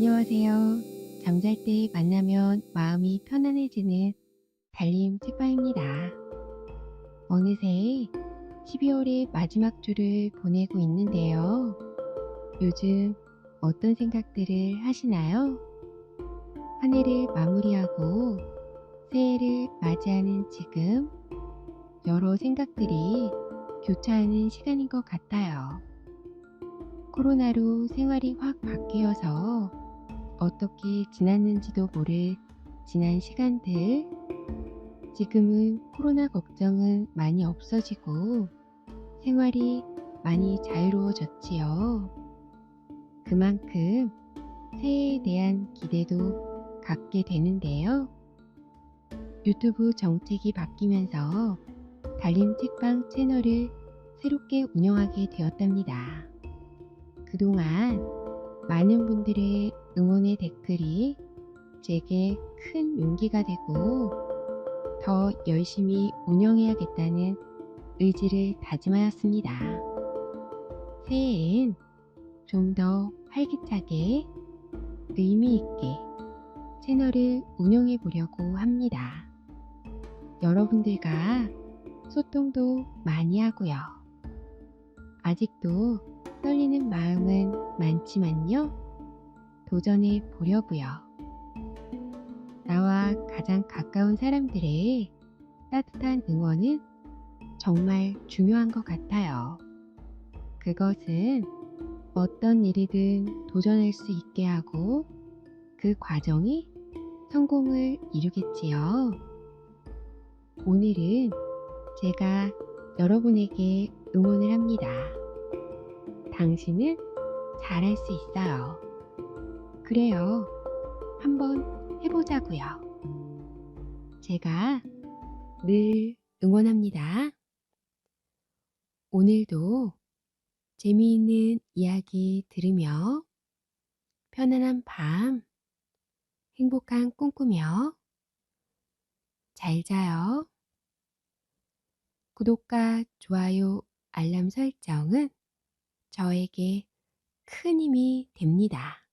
안녕하세요. 잠잘 때 만나면 마음이 편안해지는 달림 책방입니다. 어느새 12월의 마지막 주를 보내고 있는데요. 요즘 어떤 생각들을 하시나요? 한 해를 마무리하고 새해를 맞이하는 지금 여러 생각들이 교차하는 시간인 것 같아요. 코로나로 생활이 확 바뀌어서 어떻게 지났는지도 모를 지난 시간들, 지금은 코로나 걱정은 많이 없어지고 생활이 많이 자유로워졌지요. 그만큼 새해에 대한 기대도 갖게 되는데요. 유튜브 정책이 바뀌면서 달림 책방 채널을 새롭게 운영하게 되었답니다. 그동안 많은 분들의 응원의 댓글이 제게 큰 용기가 되고 더 열심히 운영해야겠다는 의지를 다짐하였습니다. 새해엔 좀 더 활기차게 의미 있게 채널을 운영해 보려고 합니다. 여러분들과 소통도 많이 하고요. 아직도 떨리는 마음은 많지만요. 도전해 보려고요. 나와 가장 가까운 사람들의 따뜻한 응원은 정말 중요한 것 같아요. 그것은 어떤 일이든 도전할 수 있게 하고 그 과정이 성공을 이루겠지요. 오늘은 제가 여러분에게 응원을 합니다. 당신은 잘할 수 있어요. 그래요. 한번 해보자고요. 제가 늘 응원합니다. 오늘도 재미있는 이야기 들으며 편안한 밤, 행복한 꿈 꾸며 잘 자요. 구독과 좋아요, 알람 설정은 저에게 큰 힘이 됩니다.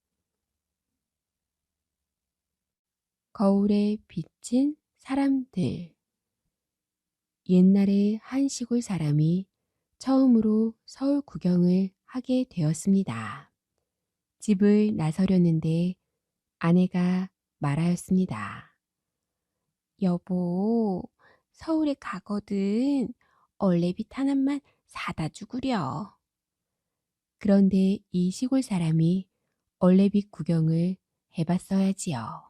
거울에 비친 사람들. 옛날에 한 시골 사람이 처음으로 서울 구경을 하게 되었습니다. 집을 나서려는데 아내가 말하였습니다. 여보, 서울에 가거든 얼레빗 하나만 사다 주구려. 그런데 이 시골 사람이 얼레빗 구경을 해봤어야지요.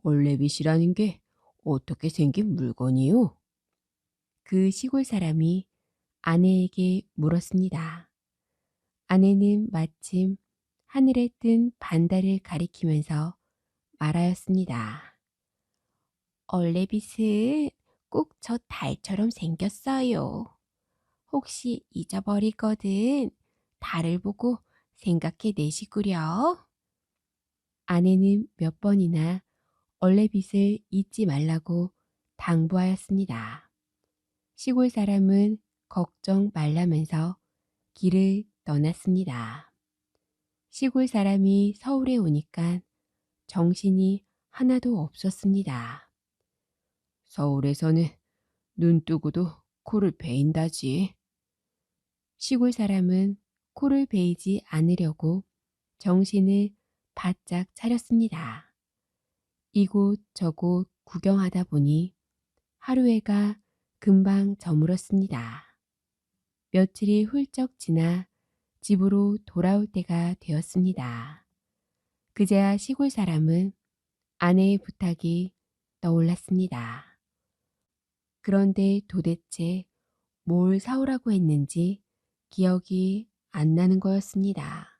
얼레빗이라는 게 어떻게 생긴 물건이요? 그 시골 사람이 아내에게 물었습니다. 아내는 마침 하늘에 뜬 반달을 가리키면서 말하였습니다. 얼레빗은 꼭 저 달처럼 생겼어요. 혹시 잊어버리거든 달을 보고 생각해 내시구려. 아내는 몇 번이나 얼레빗을 잊지 말라고 당부하였습니다. 시골 사람은 걱정 말라면서 길을 떠났습니다. 시골 사람이 서울에 오니까 정신이 하나도 없었습니다. 서울에서는 눈 뜨고도 코를 베인다지. 시골 사람은 코를 베이지 않으려고 정신을 바짝 차렸습니다. 이곳 저곳 구경하다 보니 하루해가 금방 저물었습니다. 며칠이 훌쩍 지나 집으로 돌아올 때가 되었습니다. 그제야 시골 사람은 아내의 부탁이 떠올랐습니다. 그런데 도대체 뭘 사오라고 했는지 기억이 안 나는 거였습니다.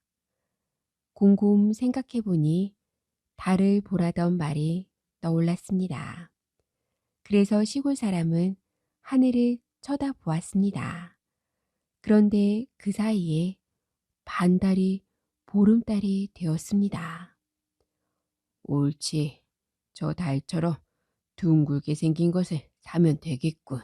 곰곰 생각해 보니 달을 보라던 말이 떠올랐습니다. 그래서 시골 사람은 하늘을 쳐다보았습니다. 그런데 그 사이에 반달이 보름달이 되었습니다. 옳지, 저 달처럼 둥글게 생긴 것을 사면 되겠군.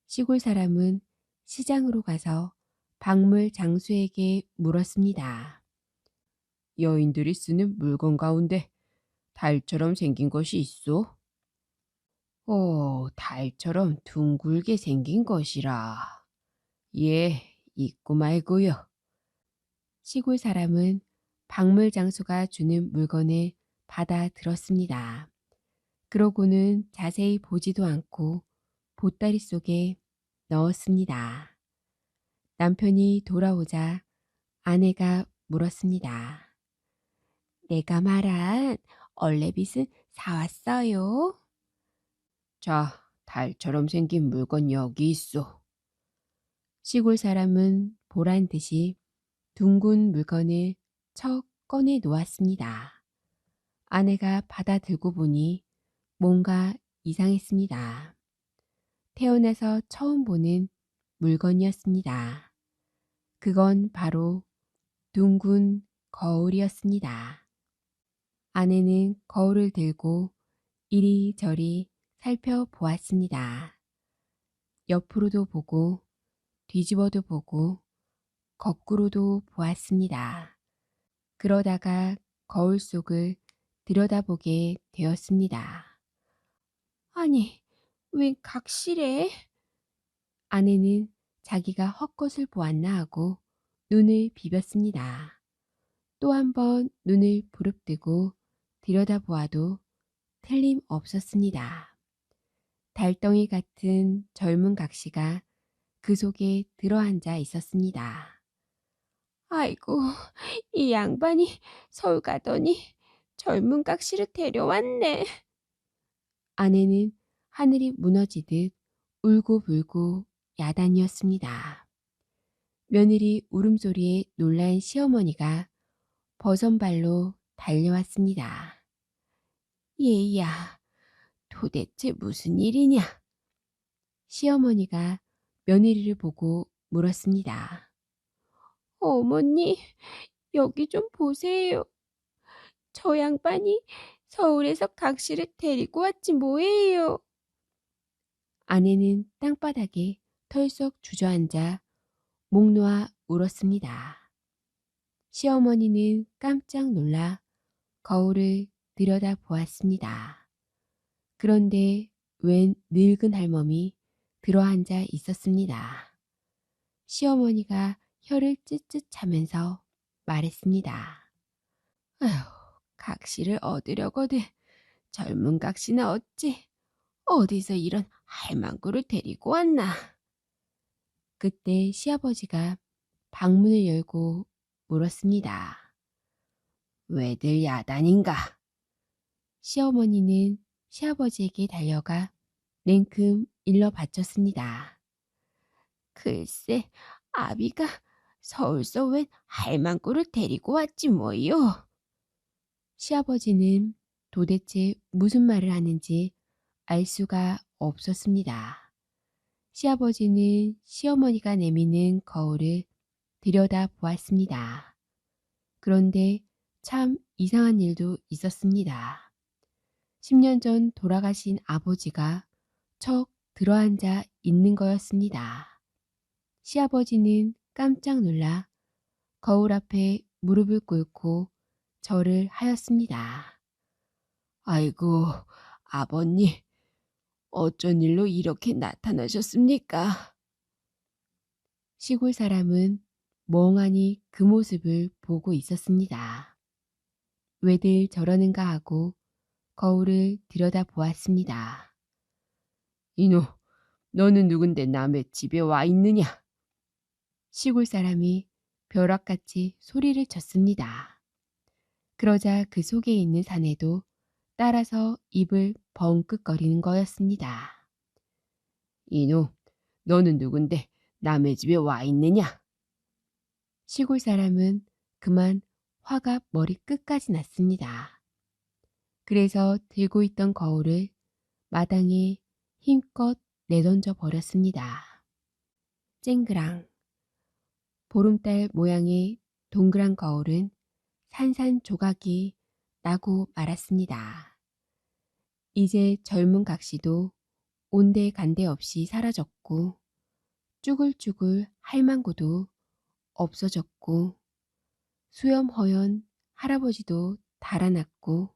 시골 사람은 시장으로 가서 박물 장수에게 물었습니다. 여인들이 쓰는 물건 가운데 달처럼 생긴 것이 있어? 달처럼 둥글게 생긴 것이라. 예, 있고 말고요. 시골 사람은 박물 장소가 주는 물건을 받아 들었습니다. 그러고는 자세히 보지도 않고 보따리 속에 넣었습니다. 남편이 돌아오자 아내가 물었습니다. 내가 말한 얼레빗은 사왔어요? 자, 달처럼 생긴 물건 여기 있어. 시골 사람은 보란 듯이 둥근 물건을 척 꺼내 놓았습니다. 아내가 받아 들고 보니 뭔가 이상했습니다. 태어나서 처음 보는 물건이었습니다. 그건 바로 둥근 거울이었습니다. 아내는 거울을 들고 이리저리 살펴보았습니다. 옆으로도 보고 뒤집어도 보고 거꾸로도 보았습니다. 그러다가 거울 속을 들여다보게 되었습니다. 아니, 왜 각실해? 아내는 자기가 헛것을 보았나 하고 눈을 비볐습니다. 또 한 번 눈을 부릅뜨고 들여다보아도 틀림없었습니다. 달덩이 같은 젊은 각시가 그 속에 들어앉아 있었습니다. 아이고, 이 양반이 서울 가더니 젊은 각시를 데려왔네. 아내는 하늘이 무너지듯 울고불고 야단이었습니다. 며느리 울음소리에 놀란 시어머니가 버선발로 달려왔습니다. 얘야, 도대체 무슨 일이냐? 시어머니가 며느리를 보고 물었습니다. 어머니, 여기 좀 보세요. 저 양반이 서울에서 각시를 데리고 왔지 뭐예요. 아내는 땅바닥에 털썩 주저앉아 목 놓아 울었습니다. 시어머니는 깜짝 놀라 거울을 들여다 보았습니다. 그런데 웬 늙은 할멈이 들어앉아 있었습니다. 시어머니가 혀를 찢찢 차면서 말했습니다. 아휴, 각시를 얻으려거든 젊은 각시나 얻지. 어디서 이런 할망구를 데리고 왔나. 그때 시아버지가 방문을 열고 물었습니다. 왜들 야단인가? 시어머니는 시아버지에게 달려가 냉큼 일러 바쳤습니다. 글쎄, 아비가 서울서 웬 할망구를 데리고 왔지 뭐요. 시아버지는 도대체 무슨 말을 하는지 알 수가 없었습니다. 시아버지는 시어머니가 내미는 거울을 들여다 보았습니다. 그런데 참 이상한 일도 있었습니다. 10년 전 돌아가신 아버지가 척 들어앉아 있는 거였습니다. 시아버지는 깜짝 놀라 거울 앞에 무릎을 꿇고 절을 하였습니다. 아이고, 아버님, 어쩐 일로 이렇게 나타나셨습니까? 시골 사람은 멍하니 그 모습을 보고 있었습니다. 왜들 저러는가 하고 거울을 들여다 보았습니다. 이놈, 너는 누군데 남의 집에 와 있느냐? 시골 사람이 벼락같이 소리를 쳤습니다. 그러자 그 속에 있는 사내도 따라서 입을 벙긋거리는 거였습니다. 이놈, 너는 누군데 남의 집에 와 있느냐? 시골 사람은 그만 화가 머리 끝까지 났습니다. 그래서 들고 있던 거울을 마당에 힘껏 내던져 버렸습니다. 쨍그랑. 보름달 모양의 동그란 거울은 산산조각이 나고 말았습니다. 이제 젊은 각시도 온데간데 없이 사라졌고 쭈글쭈글 할망구도 없어졌고 수염허연 할아버지도 달아났고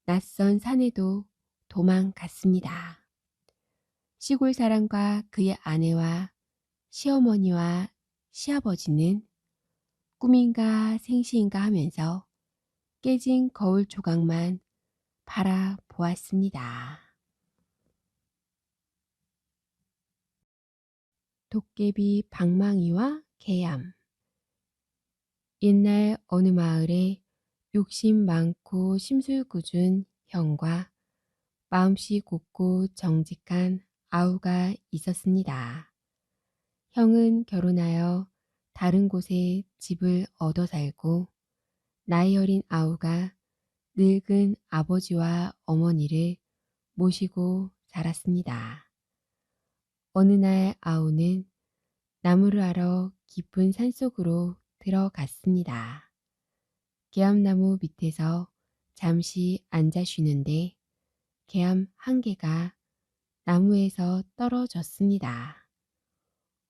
낯선 산에도 도망갔습니다. 시골 사람과 그의 아내와 시어머니와 시아버지는 꿈인가 생시인가 하면서 깨진 거울 조각만 바라보았습니다. 도깨비 방망이와 개암. 옛날 어느 마을에 욕심 많고 심술궂은 형과 마음씨 곱고 정직한 아우가 있었습니다. 형은 결혼하여 다른 곳에 집을 얻어 살고 나이 어린 아우가 늙은 아버지와 어머니를 모시고 살았습니다. 어느 날 아우는 나무를 하러 깊은 산속으로 들어갔습니다. 개암나무 밑에서 잠시 앉아 쉬는데 개암 한 개가 나무에서 떨어졌습니다.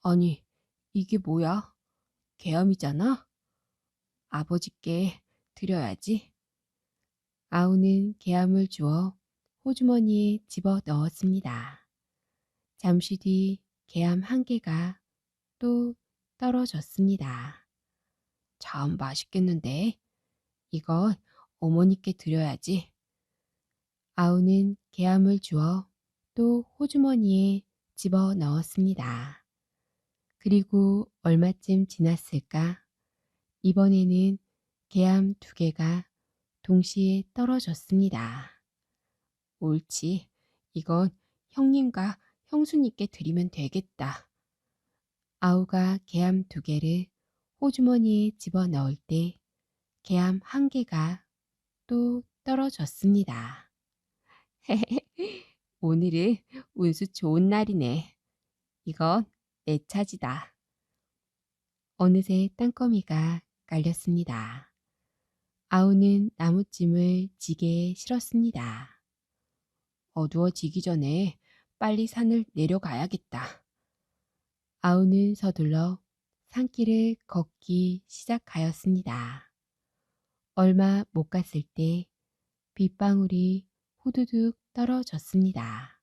아니, 이게 뭐야? 개암이잖아? 아버지께 드려야지. 아우는 개암을 주워 호주머니에 집어 넣었습니다. 잠시 뒤 개암 한 개가 또 떨어졌습니다. 참 맛있겠는데? 이건 어머니께 드려야지. 아우는 개암을 주워 또 호주머니에 집어 넣었습니다. 그리고 얼마쯤 지났을까? 이번에는 개암 두 개가 동시에 떨어졌습니다. 옳지. 이건 형님과 형수님께 드리면 되겠다. 아우가 개암 두 개를 호주머니에 집어 넣을 때 개암 한 개가 또 떨어졌습니다. 오늘은 운수 좋은 날이네. 이건 내 차지다. 어느새 땅거미가 깔렸습니다. 아우는 나무찜을 지게에 실었습니다. 어두워지기 전에 빨리 산을 내려가야겠다. 아우는 서둘러 산길을 걷기 시작하였습니다. 얼마 못 갔을 때 빗방울이 후두둑 떨어졌습니다.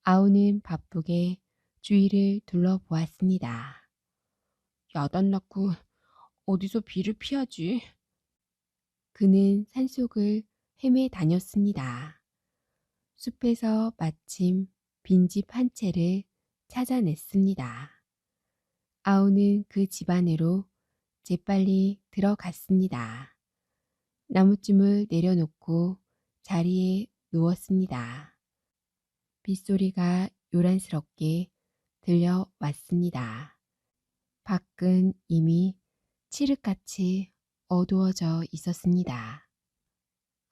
아우는 바쁘게 주위를 둘러보았습니다. 야단났고 어디서 비를 피하지? 그는 산속을 헤매 다녔습니다. 숲에서 마침 빈집 한 채를 찾아냈습니다. 아우는 그 집 안으로 재빨리 들어갔습니다. 나무찜을 내려놓고 자리에 누웠습니다. 빗소리가 요란스럽게 들려왔습니다. 밖은 이미 칠흑같이 어두워져 있었습니다.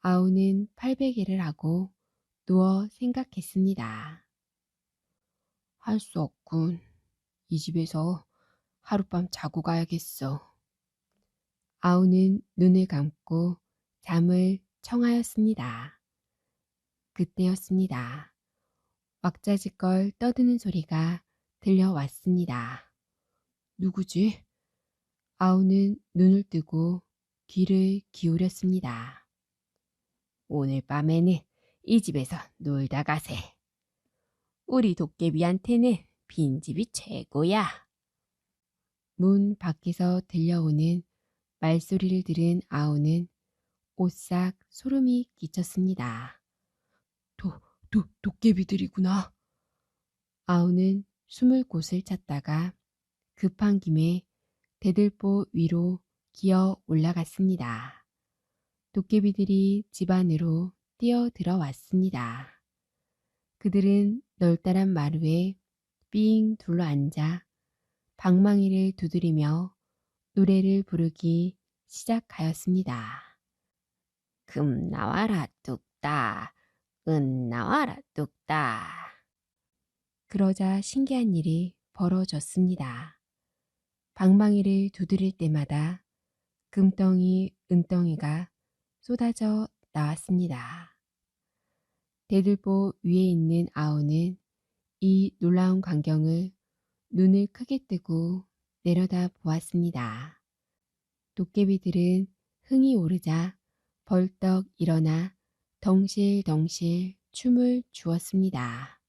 아우는 팔베개를 하고 누워 생각했습니다. 할 수 없군. 이 집에서 하룻밤 자고 가야겠어. 아우는 눈을 감고 잠을 청하였습니다. 그때였습니다. 왁자지껄 떠드는 소리가 들려왔습니다. 누구지? 아우는 눈을 뜨고 귀를 기울였습니다. 오늘 밤에는 이 집에서 놀다 가세. 우리 도깨비한테는 빈집이 최고야. 문 밖에서 들려오는 말소리를 들은 아우는 오싹 소름이 끼쳤습니다. 도깨비들이구나. 아우는 숨을 곳을 찾다가 급한 김에 대들보 위로 기어 올라갔습니다. 도깨비들이 집 안으로 뛰어 들어왔습니다. 그들은 널따란 마루에 삥 둘러앉아 방망이를 두드리며 노래를 부르기 시작하였습니다. 금 나와라 뚝딱, 은 나와라 뚝딱. 그러자 신기한 일이 벌어졌습니다. 방망이를 두드릴 때마다 금덩이, 은덩이가 쏟아져 나왔습니다. 대들보 위에 있는 아우는 이 놀라운 광경을 눈을 크게 뜨고 내려다 보았습니다. 도깨비들은 흥이 오르자 벌떡 일어나 덩실덩실 춤을 추었습니다.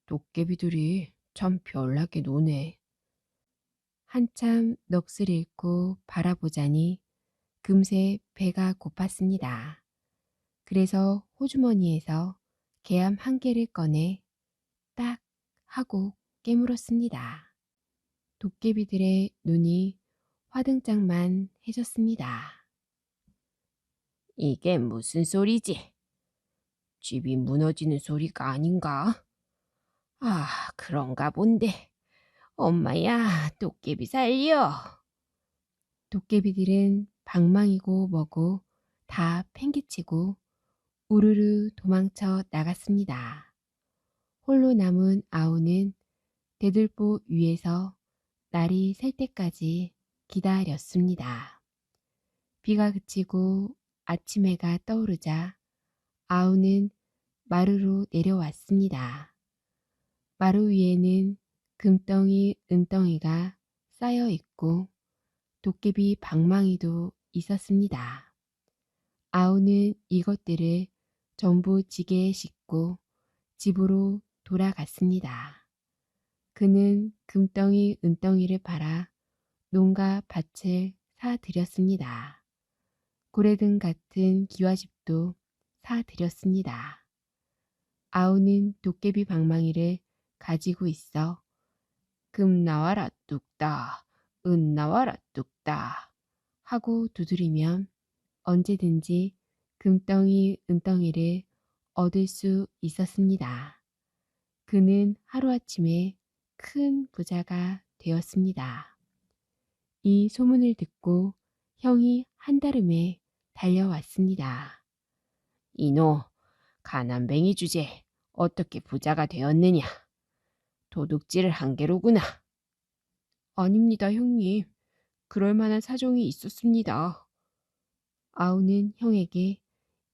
도깨비들이 참 별나게 노네. 한참 넋을 잃고 바라보자니 금세 배가 고팠습니다. 그래서 호주머니에서 개암 한 개를 꺼내 딱 하고 깨물었습니다. 도깨비들의 눈이 화등짝만 해졌습니다. 이게 무슨 소리지? 집이 무너지는 소리가 아닌가? 아, 그런가 본데. 엄마야, 도깨비 살려. 도깨비들은 방망이고 뭐고 다 팽개치고 우르르 도망쳐 나갔습니다. 홀로 남은 아우는 대들보 위에서 날이 셀 때까지 기다렸습니다. 비가 그치고 아침 해가 떠오르자 아우는 마루로 내려왔습니다. 마루 위에는 금덩이, 은덩이가 쌓여 있고 도깨비 방망이도 있었습니다. 아우는 이것들을 전부 지게에 싣고 집으로 돌아갔습니다. 그는 금덩이, 은덩이를 팔아 농가 밭을 사들였습니다. 고래등 같은 기와집도 사들였습니다. 아우는 도깨비 방망이를 가지고 있어 금 나와라 뚝딱, 은 나와라 뚝딱 하고 두드리면 언제든지 금덩이, 은덩이를 얻을 수 있었습니다. 그는 하루아침에 큰 부자가 되었습니다. 이 소문을 듣고 형이 한달음에 달려왔습니다. 이노, 가난뱅이 주제, 어떻게 부자가 되었느냐? 도둑질을 한 게로구나. 아닙니다, 형님. 그럴 만한 사정이 있었습니다. 아우는 형에게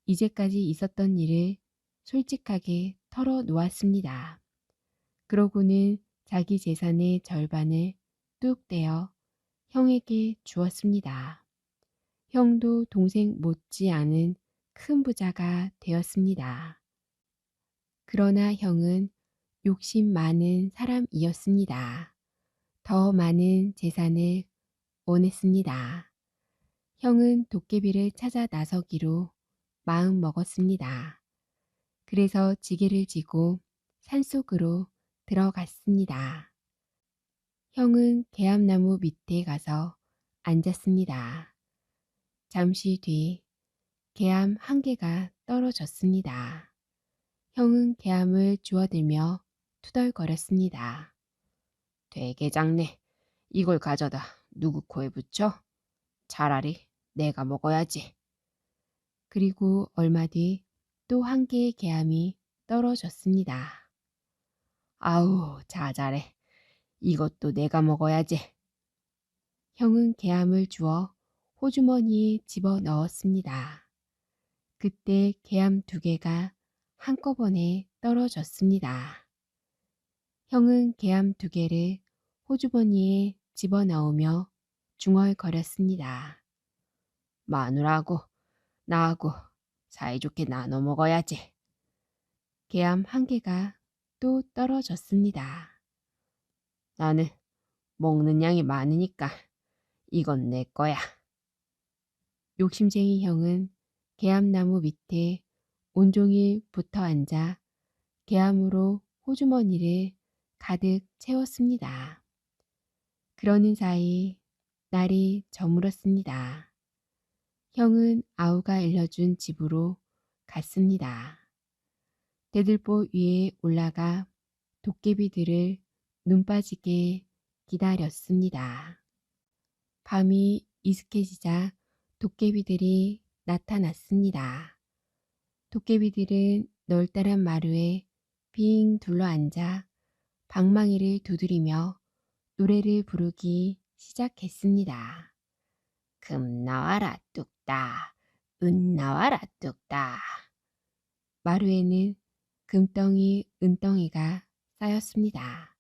이제까지 있었던 일을 솔직하게 털어놓았습니다. 그러고는 자기 재산의 절반을 뚝 떼어 형에게 주었습니다. 형도 동생 못지 않은 큰 부자가 되었습니다. 그러나 형은 욕심 많은 사람이었습니다. 더 많은 재산을 원했습니다. 형은 도깨비를 찾아 나서기로 마음 먹었습니다. 그래서 지게를 지고 산속으로 들어갔습니다. 형은 개암나무 밑에 가서 앉았습니다. 잠시 뒤 개암 한 개가 떨어졌습니다. 형은 개암을 주워들며 투덜거렸습니다. 되게 작네. 이걸 가져다 누구 코에 붙여? 차라리 내가 먹어야지. 그리고 얼마 뒤 또 한 개의 개암이 떨어졌습니다. 아우, 자잘해. 이것도 내가 먹어야지. 형은 개암을 주워 호주머니에 집어 넣었습니다. 그때 개암 2개가 한꺼번에 떨어졌습니다. 형은 개암 2개를 호주머니에 집어넣으며 중얼거렸습니다. 마누라하고 나하고 사이좋게 나눠 먹어야지. 개암 1개가 또 떨어졌습니다. 나는 먹는 양이 많으니까 이건 내 거야. 욕심쟁이 형은 개암나무 밑에 온종일 붙어 앉아 개암으로 호주머니를 가득 채웠습니다. 그러는 사이 날이 저물었습니다. 형은 아우가 알려준 집으로 갔습니다. 대들보 위에 올라가 도깨비들을 눈 빠지게 기다렸습니다. 밤이 이슥해지자 도깨비들이 나타났습니다. 도깨비들은 널따란 마루에 빙 둘러앉아 방망이를 두드리며 노래를 부르기 시작했습니다. 금 나와라 뚝딱, 은 나와라 뚝딱. 마루에는 금덩이, 은덩이가 쌓였습니다.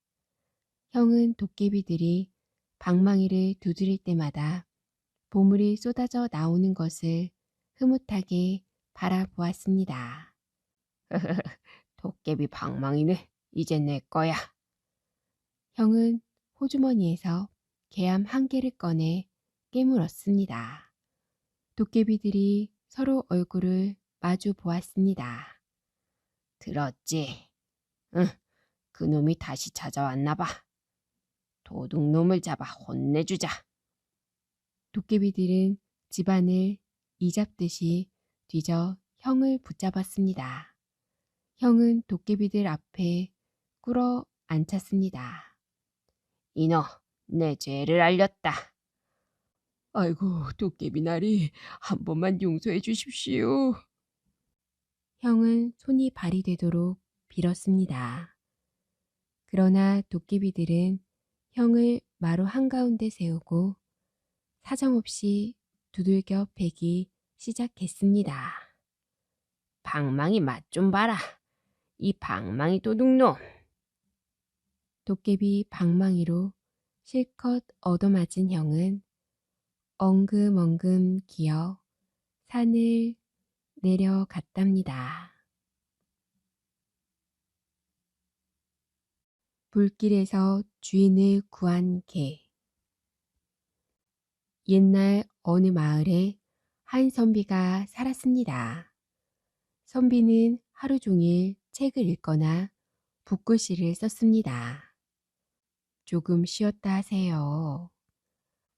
형은 도깨비들이 방망이를 두드릴 때마다 보물이 쏟아져 나오는 것을 흐뭇하게 바라보았습니다. 도깨비 방망이네. 이제 내 거야. 형은 호주머니에서 개암 한 개를 꺼내 깨물었습니다. 도깨비들이 서로 얼굴을 마주 보았습니다. 들었지? 응, 그놈이 다시 찾아왔나 봐. 도둑놈을 잡아 혼내주자. 도깨비들은 집안을 이잡듯이 뒤져 형을 붙잡았습니다. 형은 도깨비들 앞에 꿇어 앉혔습니다. 이너, 내 죄를 알렸다. 아이고, 도깨비나리, 한 번만 용서해 주십시오. 형은 손이 발이 되도록 빌었습니다. 그러나 도깨비들은 형을 마루 한가운데 세우고 사정없이 두들겨 패기 시작했습니다. 방망이 맛 좀 봐라. 이 방망이 도둑놈. 도깨비 방망이로 실컷 얻어맞은 형은 엉금엉금 기어 산을 내려갔답니다. 불길에서 주인을 구한 개. 옛날 어느 마을에 한 선비가 살았습니다. 선비는 하루 종일 책을 읽거나 붓글씨를 썼습니다. 조금 쉬었다 하세요.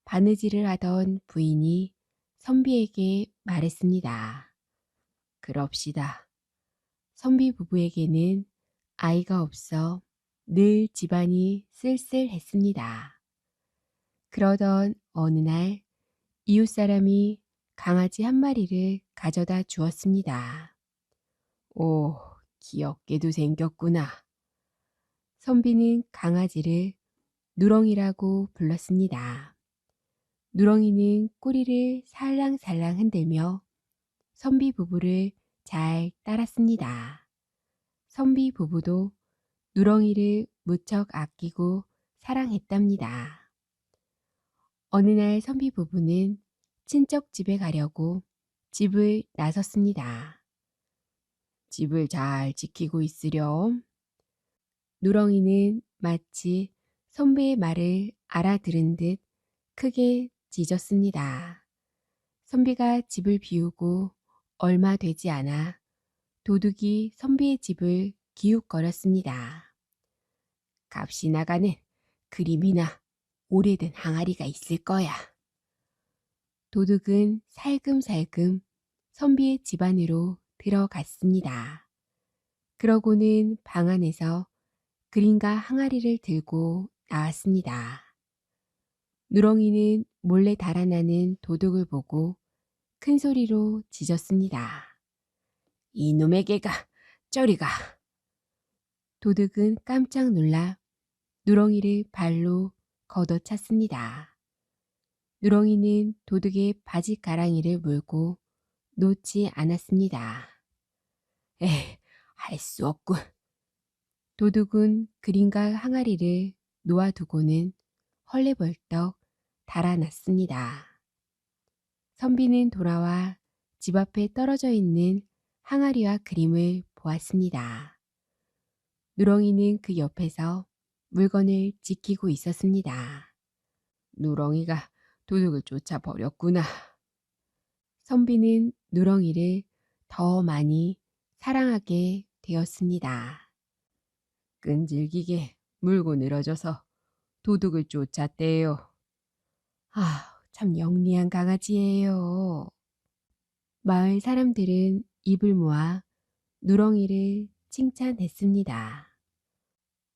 바느질을 하던 부인이 선비에게 말했습니다. 그럽시다. 선비 부부에게는 아이가 없어 늘 집안이 쓸쓸했습니다. 그러던 어느 날 이웃 사람이 강아지 한 마리를 가져다 주었습니다. 오, 귀엽게도 생겼구나. 선비는 강아지를 누렁이라고 불렀습니다. 누렁이는 꼬리를 살랑살랑 흔들며 선비 부부를 잘 따랐습니다. 선비 부부도 누렁이를 무척 아끼고 사랑했답니다. 어느 날 선비 부부는 친척 집에 가려고 집을 나섰습니다. 집을 잘 지키고 있으렴. 누렁이는 마치 선비의 말을 알아들은 듯 크게 짖었습니다. 선비가 집을 비우고 얼마 되지 않아 도둑이 선비의 집을 기웃거렸습니다. 값이 나가는 그림이나 오래된 항아리가 있을 거야. 도둑은 살금살금 선비의 집 안으로 들어갔습니다. 그러고는 방 안에서 그림과 항아리를 들고 나왔습니다. 누렁이는 몰래 달아나는 도둑을 보고 큰 소리로 짖었습니다. 이놈의 개가 저리 가. 도둑은 깜짝 놀라 누렁이를 발로 걷어찼습니다. 누렁이는 도둑의 바지 가랑이를 물고 놓지 않았습니다. 할 수 없군. 도둑은 그림과 항아리를 놓아두고는 헐레벌떡 달아났습니다. 선비는 돌아와 집 앞에 떨어져 있는 항아리와 그림을 보았습니다. 누렁이는 그 옆에서 물건을 지키고 있었습니다. 누렁이가 도둑을 쫓아버렸구나. 선비는 누렁이를 더 많이 사랑하게 되었습니다. 끈질기게 물고 늘어져서 도둑을 쫓았대요. 참 영리한 강아지예요. 마을 사람들은 입을 모아 누렁이를 칭찬했습니다.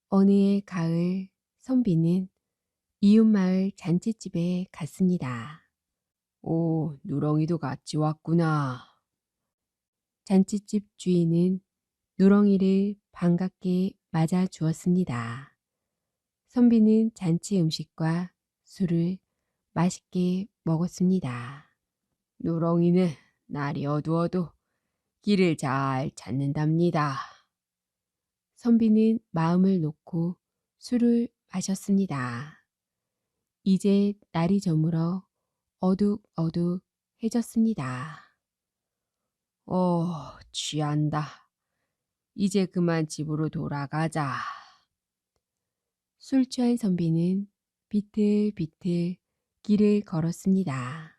어느 해 가을 선비는 이웃 마을 잔치집에 갔습니다. 오, 누렁이도 같이 왔구나. 잔치집 주인은 누렁이를 반갑게 맞아 주었습니다. 선비는 잔치 음식과 술을 맛있게 먹었습니다. 누렁이는 날이 어두워도 길을 잘 찾는답니다. 선비는 마음을 놓고 술을 마셨습니다. 이제 날이 저물어 어둑어둑해졌습니다. 취한다. 이제 그만 집으로 돌아가자. 술 취한 선비는 비틀비틀 길을 걸었습니다.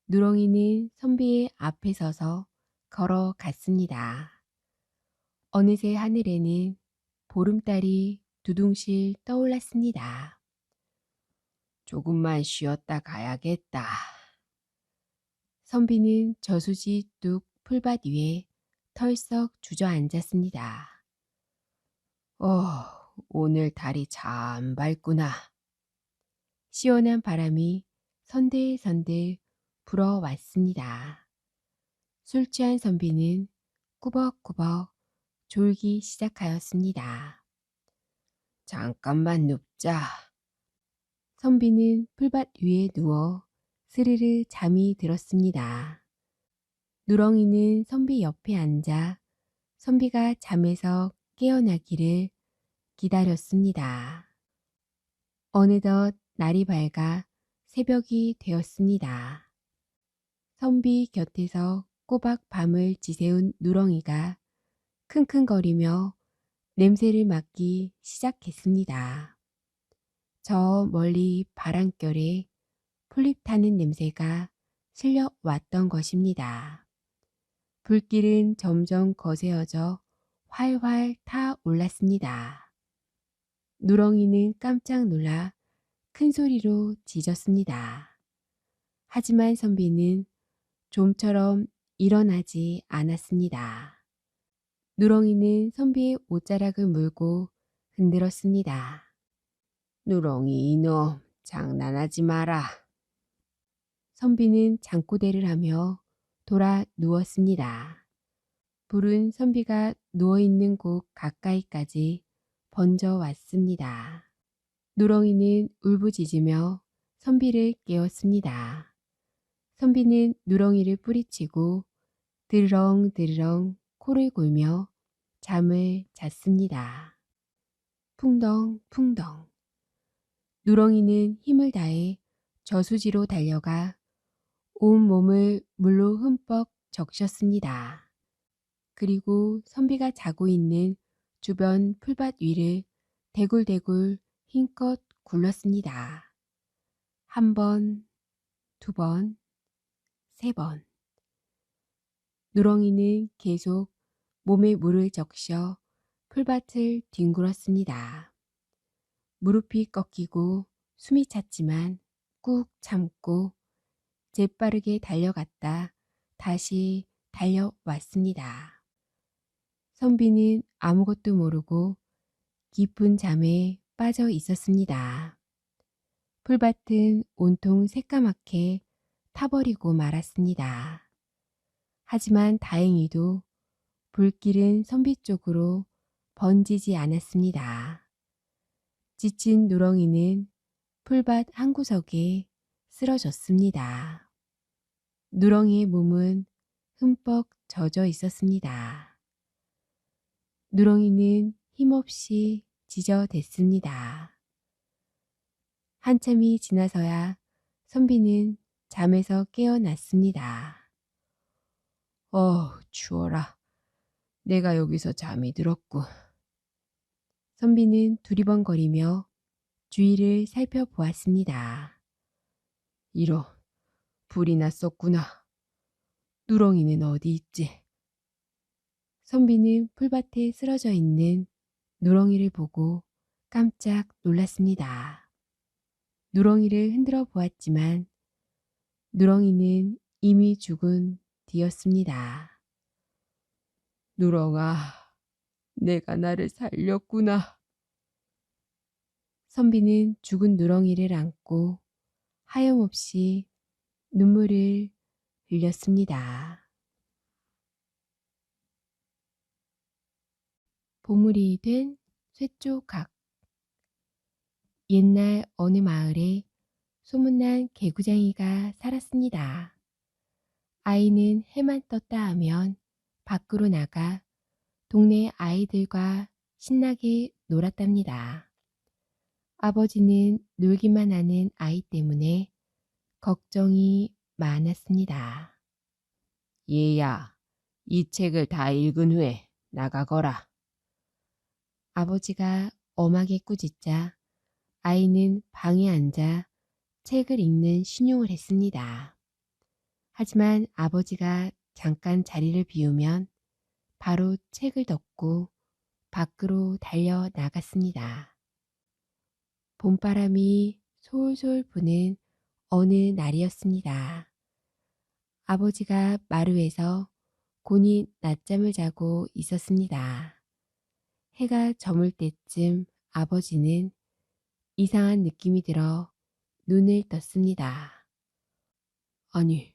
누렁이는 선비의 앞에 서서 걸어갔습니다. 어느새 하늘에는 보름달이 두둥실 떠올랐습니다. 조금만 쉬었다 가야겠다. 선비는 저수지 뚝 풀밭 위에 털썩 주저앉았습니다. 오늘 달이 참 밝구나. 시원한 바람이 선들선들 불어왔습니다. 술 취한 선비는 꾸벅꾸벅 졸기 시작하였습니다. 잠깐만 눕자. 선비는 풀밭 위에 누워 스르르 잠이 들었습니다. 누렁이는 선비 옆에 앉아 선비가 잠에서 깨어나기를 기다렸습니다. 어느덧 날이 밝아 새벽이 되었습니다. 선비 곁에서 꼬박 밤을 지새운 누렁이가 킁킁거리며 냄새를 맡기 시작했습니다. 저 멀리 바람결에 풀잎 타는 냄새가 실려왔던 것입니다. 불길은 점점 거세어져 활활 타올랐습니다. 누렁이는 깜짝 놀라 큰 소리로 짖었습니다. 하지만 선비는 좀처럼 일어나지 않았습니다. 누렁이는 선비의 옷자락을 물고 흔들었습니다. 누렁이 이놈, 장난하지 마라. 선비는 잠꼬대를 하며 돌아 누웠습니다. 불은 선비가 누워있는 곳 가까이까지 번져왔습니다. 누렁이는 울부짖으며 선비를 깨웠습니다. 선비는 누렁이를 뿌리치고 드르렁드르렁 코를 골며 잠을 잤습니다. 풍덩풍덩. 누렁이는 힘을 다해 저수지로 달려가 온 몸을 물로 흠뻑 적셨습니다. 그리고 선비가 자고 있는 주변 풀밭 위를 대굴대굴 힘껏 굴렀습니다. 한 번, 두 번, 세 번. 누렁이는 계속 몸에 물을 적셔 풀밭을 뒹굴었습니다. 무릎이 꺾이고 숨이 찼지만 꾹 참고 재빠르게 달려갔다 다시 달려왔습니다. 선비는 아무것도 모르고 깊은 잠에 빠져 있었습니다. 풀밭은 온통 새까맣게 타버리고 말았습니다. 하지만 다행히도 불길은 선비 쪽으로 번지지 않았습니다. 지친 누렁이는 풀밭 한 구석에 쓰러졌습니다. 누렁이의 몸은 흠뻑 젖어 있었습니다. 누렁이는 힘없이 지저댔습니다. 한참이 지나서야 선비는 잠에서 깨어났습니다. 추워라. 내가 여기서 잠이 들었군. 선비는 두리번거리며 주위를 살펴보았습니다. 이런, 불이 났었구나. 누렁이는 어디 있지? 선비는 풀밭에 쓰러져 있는 누렁이를 보고 깜짝 놀랐습니다. 누렁이를 흔들어 보았지만 누렁이는 이미 죽은 뒤였습니다. 누렁아, 내가 나를 살렸구나. 선비는 죽은 누렁이를 안고 하염없이 눈물을 흘렸습니다. 보물이 된 쇠조각. 옛날 어느 마을에 소문난 개구쟁이가 살았습니다. 아이는 해만 떴다 하면 밖으로 나가 동네 아이들과 신나게 놀았답니다. 아버지는 놀기만 하는 아이 때문에 걱정이 많았습니다. 얘야, 이 책을 다 읽은 후에 나가거라. 아버지가 엄하게 꾸짖자 아이는 방에 앉아 책을 읽는 신용을 했습니다. 하지만 아버지가 잠깐 자리를 비우면 바로 책을 덮고 밖으로 달려 나갔습니다. 봄바람이 솔솔 부는 어느 날이었습니다. 아버지가 마루에서 곤히 낮잠을 자고 있었습니다. 해가 저물 때쯤 아버지는 이상한 느낌이 들어 눈을 떴습니다. 아니,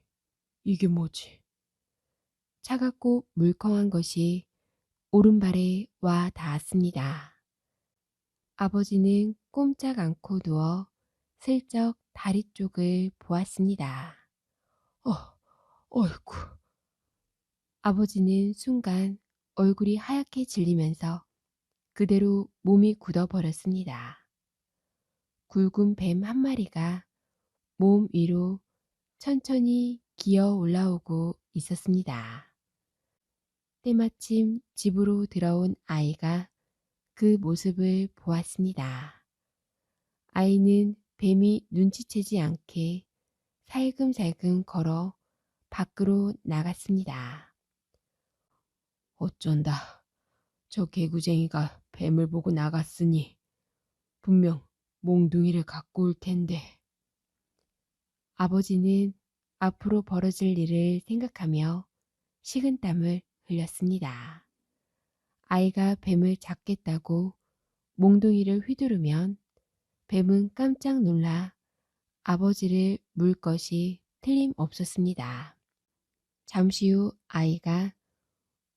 이게 뭐지? 차갑고 물컹한 것이 오른발에 와 닿았습니다. 아버지는 꼼짝 않고 누워 슬쩍 다리 쪽을 보았습니다. 어, 어이구. 아버지는 순간 얼굴이 하얗게 질리면서 그대로 몸이 굳어버렸습니다. 굵은 뱀 한 마리가 몸 위로 천천히 기어 올라오고 있었습니다. 때마침 집으로 들어온 아이가 그 모습을 보았습니다. 아이는 뱀이 눈치채지 않게 살금살금 걸어 밖으로 나갔습니다. 어쩐다. 저 개구쟁이가 뱀을 보고 나갔으니 분명 몽둥이를 갖고 올 텐데. 아버지는 앞으로 벌어질 일을 생각하며 식은땀을 흘렸습니다. 아이가 뱀을 잡겠다고 몽둥이를 휘두르면 뱀은 깜짝 놀라 아버지를 물 것이 틀림없었습니다. 잠시 후 아이가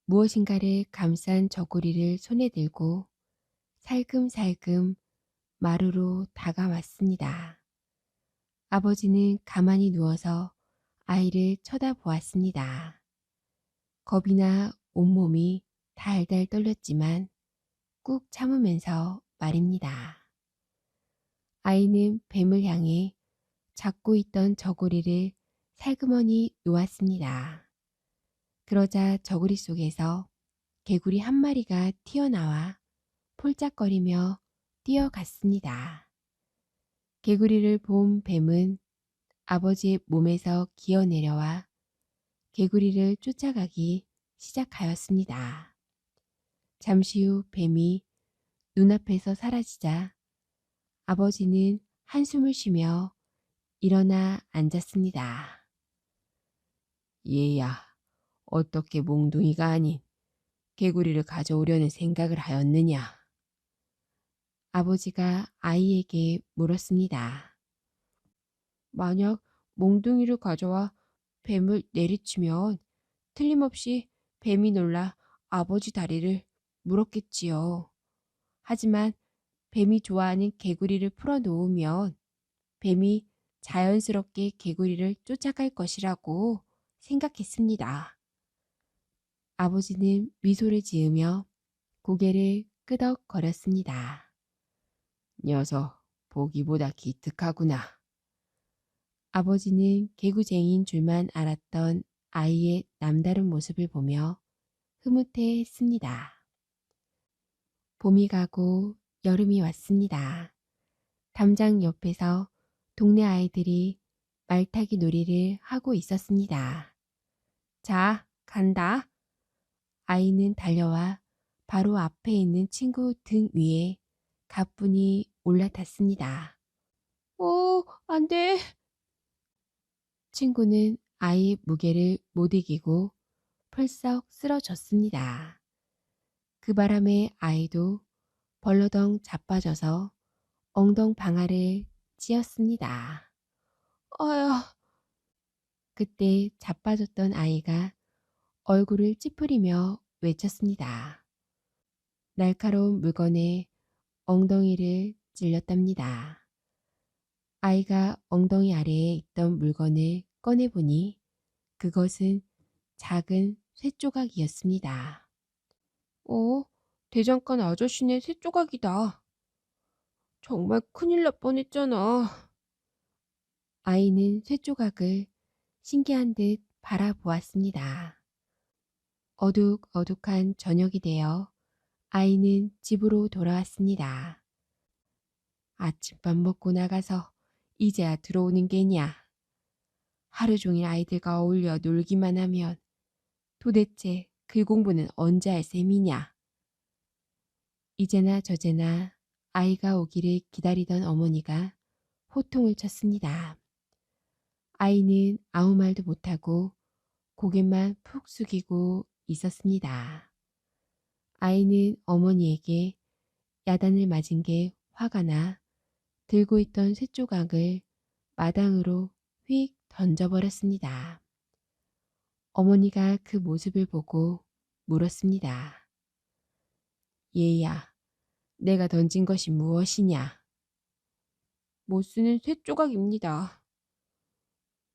무엇인가를 감싼 저고리를 손에 들고 살금살금 마루로 다가왔습니다. 아버지는 가만히 누워서 아이를 쳐다보았습니다. 겁이 나 온몸이 달달 떨렸지만 꾹 참으면서 말입니다. 아이는 뱀을 향해 잡고 있던 저고리를 살그머니 놓았습니다. 그러자 저고리 속에서 개구리 한 마리가 튀어나와 폴짝거리며 뛰어갔습니다. 개구리를 본 뱀은 아버지의 몸에서 기어 내려와 개구리를 쫓아가기 시작하였습니다. 잠시 후 뱀이 눈앞에서 사라지자 아버지는 한숨을 쉬며 일어나 앉았습니다. 얘야, 어떻게 몽둥이가 아닌 개구리를 가져오려는 생각을 하였느냐? 아버지가 아이에게 물었습니다. 만약 몽둥이를 가져와 뱀을 내리치면 틀림없이 뱀이 놀라 아버지 다리를 물었겠지요. 하지만 뱀이 좋아하는 개구리를 풀어놓으면 뱀이 자연스럽게 개구리를 쫓아갈 것이라고 생각했습니다. 아버지는 미소를 지으며 고개를 끄덕거렸습니다. 녀석, 보기보다 기특하구나. 아버지는 개구쟁이인 줄만 알았던 아이의 남다른 모습을 보며 흐뭇해했습니다. 봄이 가고 여름이 왔습니다. 담장 옆에서 동네 아이들이 말타기 놀이를 하고 있었습니다. 자, 간다. 아이는 달려와 바로 앞에 있는 친구 등 위에 가뿐히 올라탔습니다. 안 돼. 친구는 아이의 무게를 못 이기고 펄썩 쓰러졌습니다. 그 바람에 아이도 벌러덩 자빠져서 엉덩 방아를 찧었습니다. 아야. 그때 자빠졌던 아이가 얼굴을 찌푸리며 외쳤습니다. 날카로운 물건에 엉덩이를 찔렸답니다. 아이가 엉덩이 아래에 있던 물건을 꺼내보니 그것은 작은 쇠조각이었습니다. 대장간 아저씨네 쇠조각이다. 정말 큰일 날 뻔했잖아. 아이는 쇠조각을 신기한 듯 바라보았습니다. 어둑어둑한 저녁이 되어 아이는 집으로 돌아왔습니다. 아침밥 먹고 나가서 이제야 들어오는 게냐. 하루 종일 아이들과 어울려 놀기만 하면 도대체 글 공부는 언제 할 셈이냐. 이제나 저제나 아이가 오기를 기다리던 어머니가 호통을 쳤습니다. 아이는 아무 말도 못하고 고개만 푹 숙이고 있었습니다. 아이는 어머니에게 야단을 맞은 게 화가 나 들고 있던 쇳조각을 마당으로 휙 던져버렸습니다. 어머니가 그 모습을 보고 물었습니다. 얘야, 내가 던진 것이 무엇이냐? 못 쓰는 쇳조각입니다.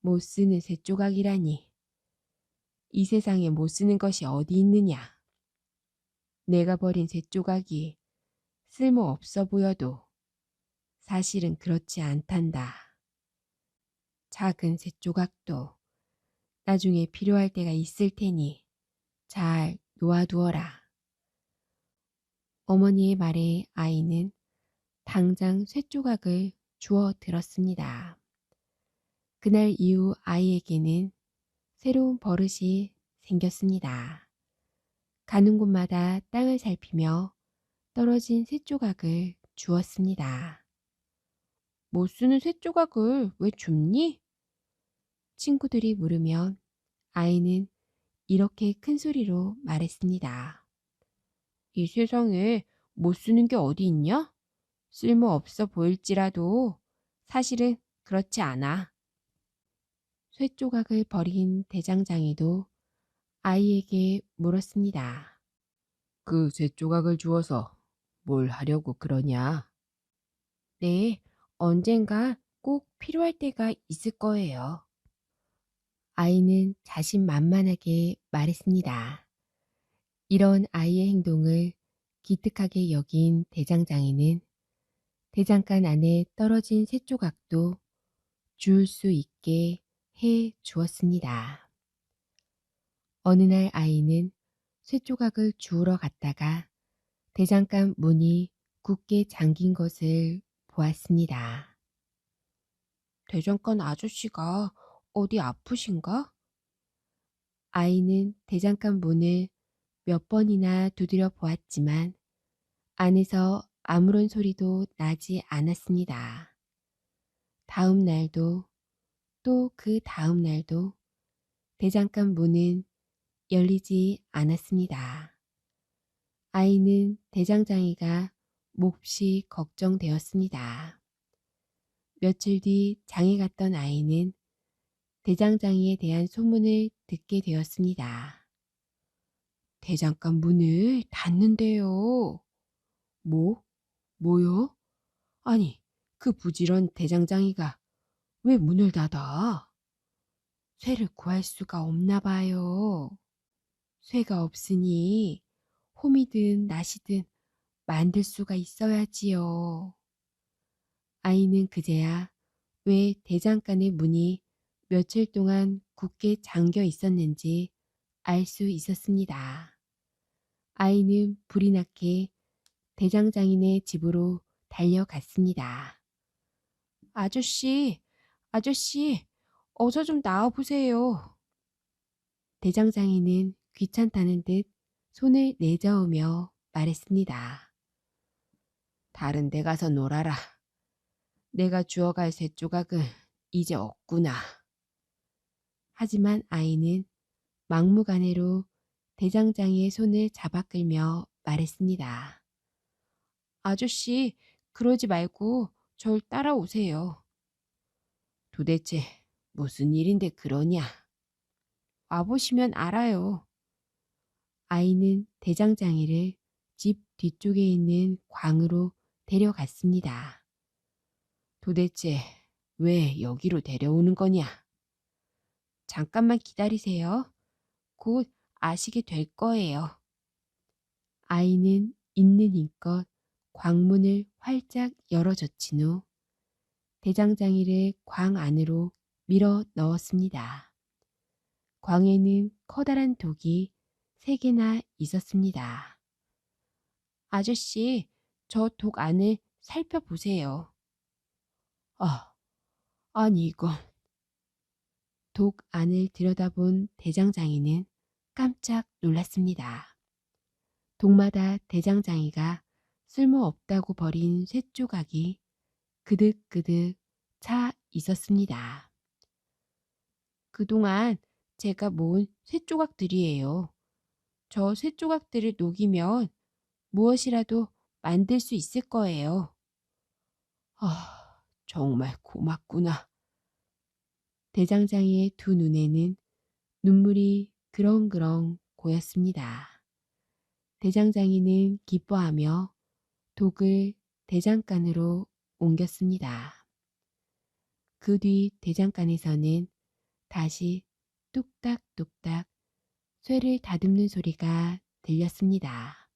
못 쓰는 쇳조각이라니. 이 세상에 못 쓰는 것이 어디 있느냐? 내가 버린 쇳조각이 쓸모없어 보여도 사실은 그렇지 않단다. 작은 쇳조각도 나중에 필요할 때가 있을 테니 잘 놓아두어라. 어머니의 말에 아이는 당장 쇳조각을 주워 들었습니다. 그날 이후 아이에게는 새로운 버릇이 생겼습니다. 가는 곳마다 땅을 살피며 떨어진 쇳조각을 주었습니다. 못 쓰는 쇳조각을 왜 줍니? 친구들이 물으면 아이는 이렇게 큰 소리로 말했습니다. 이 세상에 못 쓰는 게 어디 있냐? 쓸모없어 보일지라도 사실은 그렇지 않아. 쇳조각을 버린 대장장이도 아이에게 물었습니다. 그 쇳조각을 주어서 뭘 하려고 그러냐? 네, 언젠가 꼭 필요할 때가 있을 거예요. 아이는 자신만만하게 말했습니다. 이런 아이의 행동을 기특하게 여긴 대장장이는 대장간 안에 떨어진 쇳조각도 주울 수 있게 해 주었습니다. 어느 날 아이는 쇳조각을 주우러 갔다가 대장간 문이 굳게 잠긴 것을 보았습니다. 대장간 아저씨가 어디 아프신가? 아이는 대장간 문을 몇 번이나 두드려 보았지만 안에서 아무런 소리도 나지 않았습니다. 다음 날도 또 그 다음 날도 대장간 문은 열리지 않았습니다. 아이는 대장장이가 몹시 걱정되었습니다. 며칠 뒤 장에 갔던 아이는 대장장이에 대한 소문을 듣게 되었습니다. 대장간 문을 닫는데요. 뭐? 뭐요? 아니, 그 부지런 대장장이가 왜 문을 닫아? 쇠를 구할 수가 없나 봐요. 쇠가 없으니 홈이든 낫이든 만들 수가 있어야지요. 아이는 그제야 왜 대장간의 문이 며칠 동안 굳게 잠겨 있었는지 알 수 있었습니다. 아이는 불이 나게 대장장이네 집으로 달려갔습니다. 아저씨, 아저씨, 어서 좀 나와보세요. 대장장이는 귀찮다는 듯 손을 내저으며 말했습니다. 다른 데 가서 놀아라. 내가 주워갈 쇳조각은 이제 없구나. 하지만 아이는 막무가내로 대장장이의 손을 잡아 끌며 말했습니다. 아저씨, 그러지 말고 절 따라오세요. 도대체 무슨 일인데 그러냐? 와보시면 알아요. 아이는 대장장이를 집 뒤쪽에 있는 광으로 데려갔습니다. 도대체 왜 여기로 데려오는 거냐? 잠깐만 기다리세요. 곧 아시게 될 거예요. 아이는 있는 힘껏 광문을 활짝 열어젖힌 후 대장장이를 광 안으로 밀어 넣었습니다. 광에는 커다란 독이 3개나 있었습니다. 아저씨, 저 독 안을 살펴보세요. 아, 아니 이건. 독 안을 들여다본 대장장이는 깜짝 놀랐습니다. 독마다 대장장이가 쓸모없다고 버린 쇳조각이 그득그득 차 있었습니다. 그동안 제가 모은 쇳조각들이에요. 저 쇳조각들을 녹이면 무엇이라도 만들 수 있을 거예요. 아, 정말 고맙구나. 대장장이의 두 눈에는 눈물이 그렁그렁 고였습니다. 대장장이는 기뻐하며 독을 대장간으로 옮겼습니다. 그 뒤 대장간에서는 다시 뚝딱뚝딱 쇠를 다듬는 소리가 들렸습니다.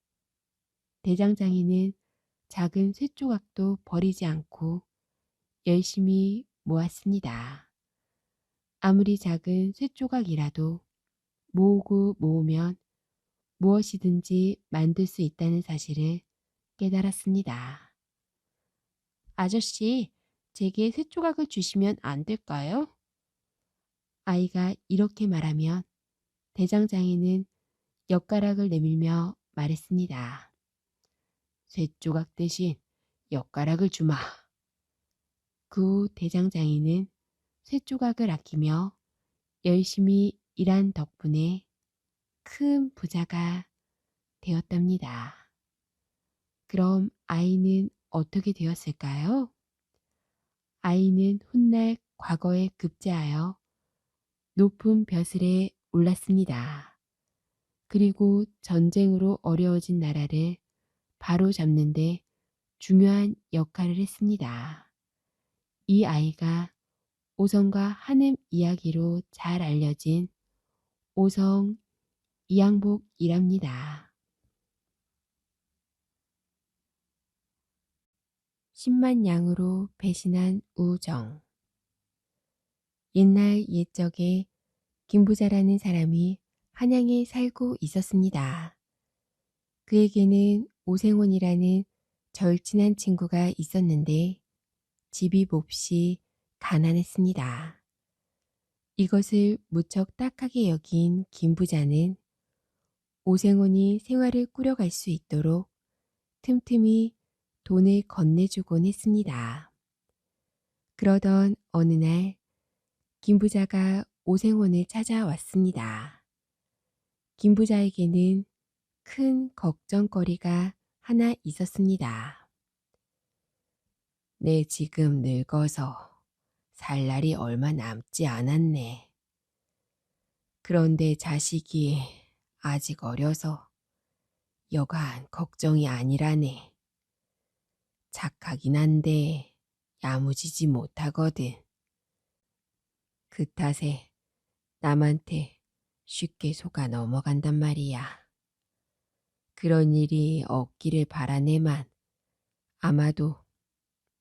대장장이는 작은 쇳조각도 버리지 않고 열심히 모았습니다. 아무리 작은 쇳조각이라도 모으고 모으면 무엇이든지 만들 수 있다는 사실을 깨달았습니다. 아저씨, 제게 쇳조각을 주시면 안 될까요? 아이가 이렇게 말하면 대장장이는 엿가락을 내밀며 말했습니다. 쇳조각 대신 엿가락을 주마. 그 후 대장장이는 쇳조각을 아끼며 열심히 일한 덕분에 큰 부자가 되었답니다. 그럼 아이는 어떻게 되었을까요? 아이는 훗날 과거에 급제하여 높은 벼슬에 올랐습니다. 그리고 전쟁으로 어려워진 나라를 바로잡는데 중요한 역할을 했습니다. 이 아이가 오성과 한음 이야기로 잘 알려진 오성 이양복이랍니다. 10만 양으로 배신한 우정. 옛날 옛적에 김부자라는 사람이 한양에 살고 있었습니다. 그에게는 오생원이라는 절친한 친구가 있었는데 집이 몹시 가난했습니다. 이것을 무척 딱하게 여긴 김부자는 오생원이 생활을 꾸려갈 수 있도록 틈틈이 돈을 건네주곤 했습니다. 그러던 어느 날 김부자가 오생원을 찾아왔습니다. 김부자에게는 큰 걱정거리가 하나 있었습니다. 내 지금 늙어서 살 날이 얼마 남지 않았네. 그런데 자식이 아직 어려서 여간 걱정이 아니라네. 착하긴 한데 야무지지 못하거든. 그 탓에 남한테 쉽게 속아 넘어간단 말이야. 그런 일이 없기를 바라네만 아마도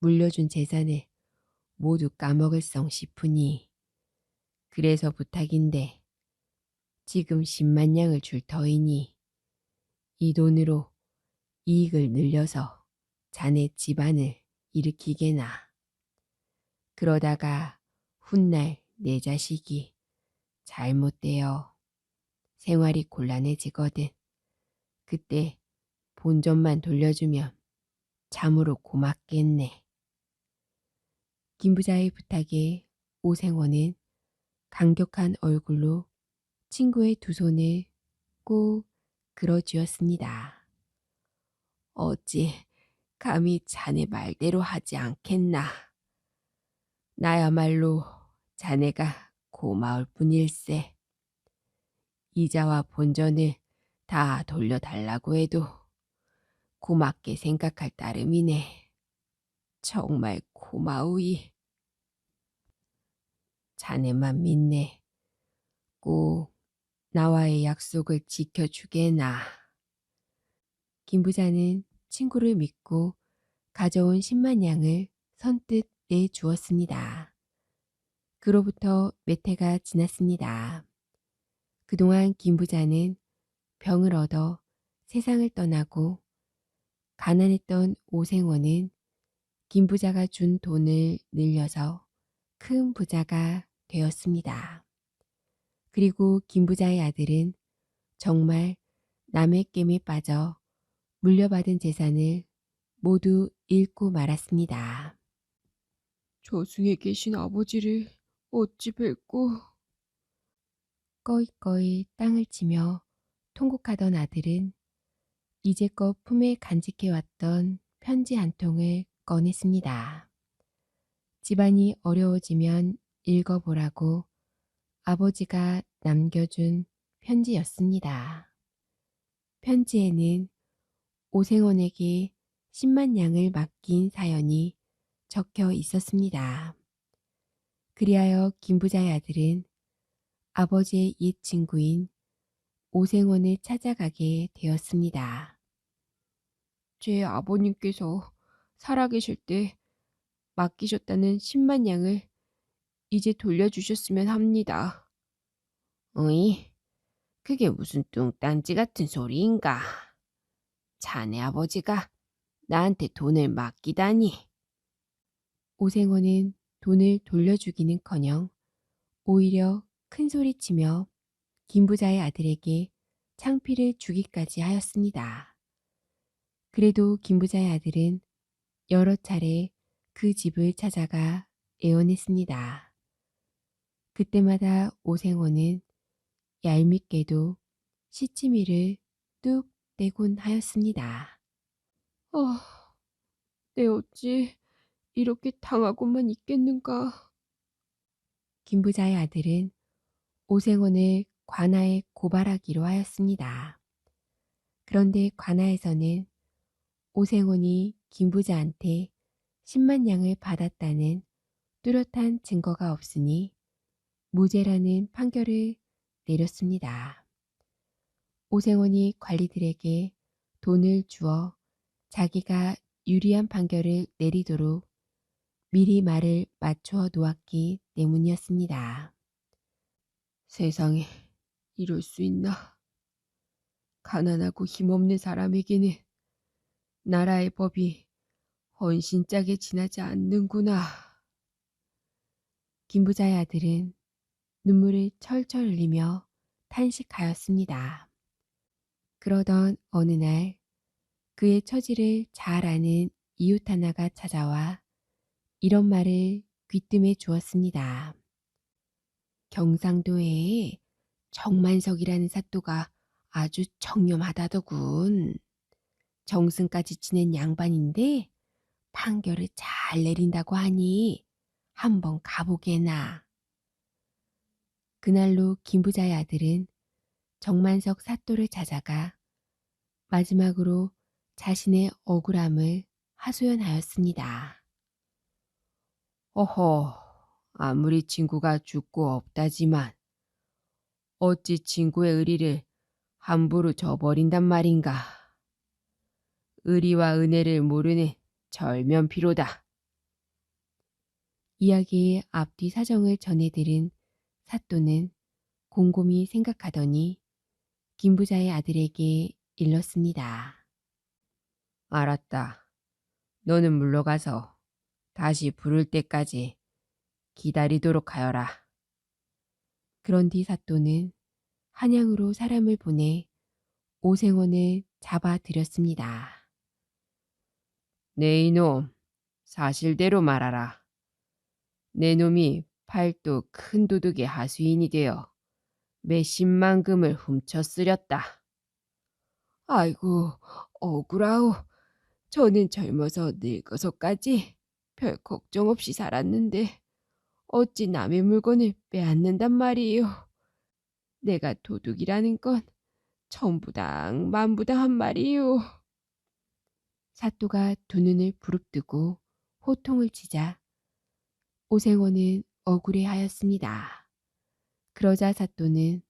물려준 재산을 모두 까먹을성 싶으니 그래서 부탁인데 지금 10만 양을 줄 터이니 이 돈으로 이익을 늘려서 자네 집안을 일으키게나. 그러다가 훗날 내 자식이 잘못되어 생활이 곤란해지거든. 그때 본전만 돌려주면 참으로 고맙겠네. 김부자의 부탁에 오생원은 감격한 얼굴로 친구의 두 손을 꼭 끌어쥐었습니다. 어찌 감히 자네 말대로 하지 않겠나. 나야말로 자네가 고마울 뿐일세. 이자와 본전을 다 돌려달라고 해도 고맙게 생각할 따름이네. 정말 고마우이. 자네만 믿네. 꼭 나와의 약속을 지켜주게나. 김부자는 친구를 믿고 가져온 10만 양을 선뜻 내주었습니다. 그로부터 몇 해가 지났습니다. 그동안 김 부자는 병을 얻어 세상을 떠나고 가난했던 오생원은 김 부자가 준 돈을 늘려서 큰 부자가 되었습니다. 그리고 김 부자의 아들은 정말 남의 깸에 빠져 물려받은 재산을 모두 잃고 말았습니다. 저승에 계신 아버지를 어찌 뵐고. 꺼이꺼이 땅을 치며 통곡하던 아들은 이제껏 품에 간직해왔던 편지 한 통을 꺼냈습니다. 집안이 어려워지면 읽어보라고 아버지가 남겨준 편지였습니다. 편지에는 오생원에게 10만 양을 맡긴 사연이 적혀 있었습니다. 그리하여 김부자의 아들은 아버지의 옛 친구인 오생원을 찾아가게 되었습니다. 제 아버님께서 살아계실 때 맡기셨다는 10만 양을 이제 돌려주셨으면 합니다. 어이, 그게 무슨 뚱딴지 같은 소리인가? 자네 아버지가 나한테 돈을 맡기다니. 오생원은 돈을 돌려주기는커녕 오히려 큰 소리치며 김부자의 아들에게 창피를 주기까지 하였습니다. 그래도 김부자의 아들은 여러 차례 그 집을 찾아가 애원했습니다. 그때마다 오생원은 얄밉게도 시치미를 뚝 떼곤 하였습니다. 내 어찌 이렇게 당하고만 있겠는가. 김부자의 아들은 오생원을 관아에 고발하기로 하였습니다. 그런데 관아에서는 오생원이 김부자한테 10만 양을 받았다는 뚜렷한 증거가 없으니 무죄라는 판결을 내렸습니다. 오생원이 관리들에게 돈을 주어 자기가 유리한 판결을 내리도록 미리 말을 맞추어 놓았기 때문이었습니다. 세상에 이럴 수 있나. 가난하고 힘없는 사람에게는 나라의 법이 헌신짝에 지나지 않는구나. 김부자의 아들은 눈물을 철철 흘리며 탄식하였습니다. 그러던 어느 날 그의 처지를 잘 아는 이웃 하나가 찾아와 이런 말을 귀뜸해 주었습니다. 경상도에 정만석이라는 사또가 아주 청렴하다더군. 정승까지 지낸 양반인데 판결을 잘 내린다고 하니 한번 가보게나. 그날로 김부자의 아들은 정만석 사또를 찾아가 마지막으로 자신의 억울함을 하소연하였습니다. 어허, 아무리 친구가 죽고 없다지만 어찌 친구의 의리를 함부로 저버린단 말인가. 의리와 은혜를 모르는 절면피로다. 이야기의 앞뒤 사정을 전해들은 사또는 곰곰이 생각하더니 김부자의 아들에게 일렀습니다. 알았다. 너는 물러가서 다시 부를 때까지 기다리도록 하여라. 그런 뒤 사또는 한양으로 사람을 보내 오생원을 잡아들였습니다. 네 이놈, 사실대로 말하라. 내 놈이 팔도 큰 도둑의 하수인이 되어 몇십만 금을 훔쳐 쓰렸다. 아이고, 억울하오. 저는 젊어서 늙어서까지 별 걱정 없이 살았는데 어찌 남의 물건을 빼앗는단 말이요. 내가 도둑이라는 건 천부당 만부당 한 말이요. 사또가 두 눈을 부릅뜨고 호통을 치자 오생원은 억울해하였습니다. 그러자 사또는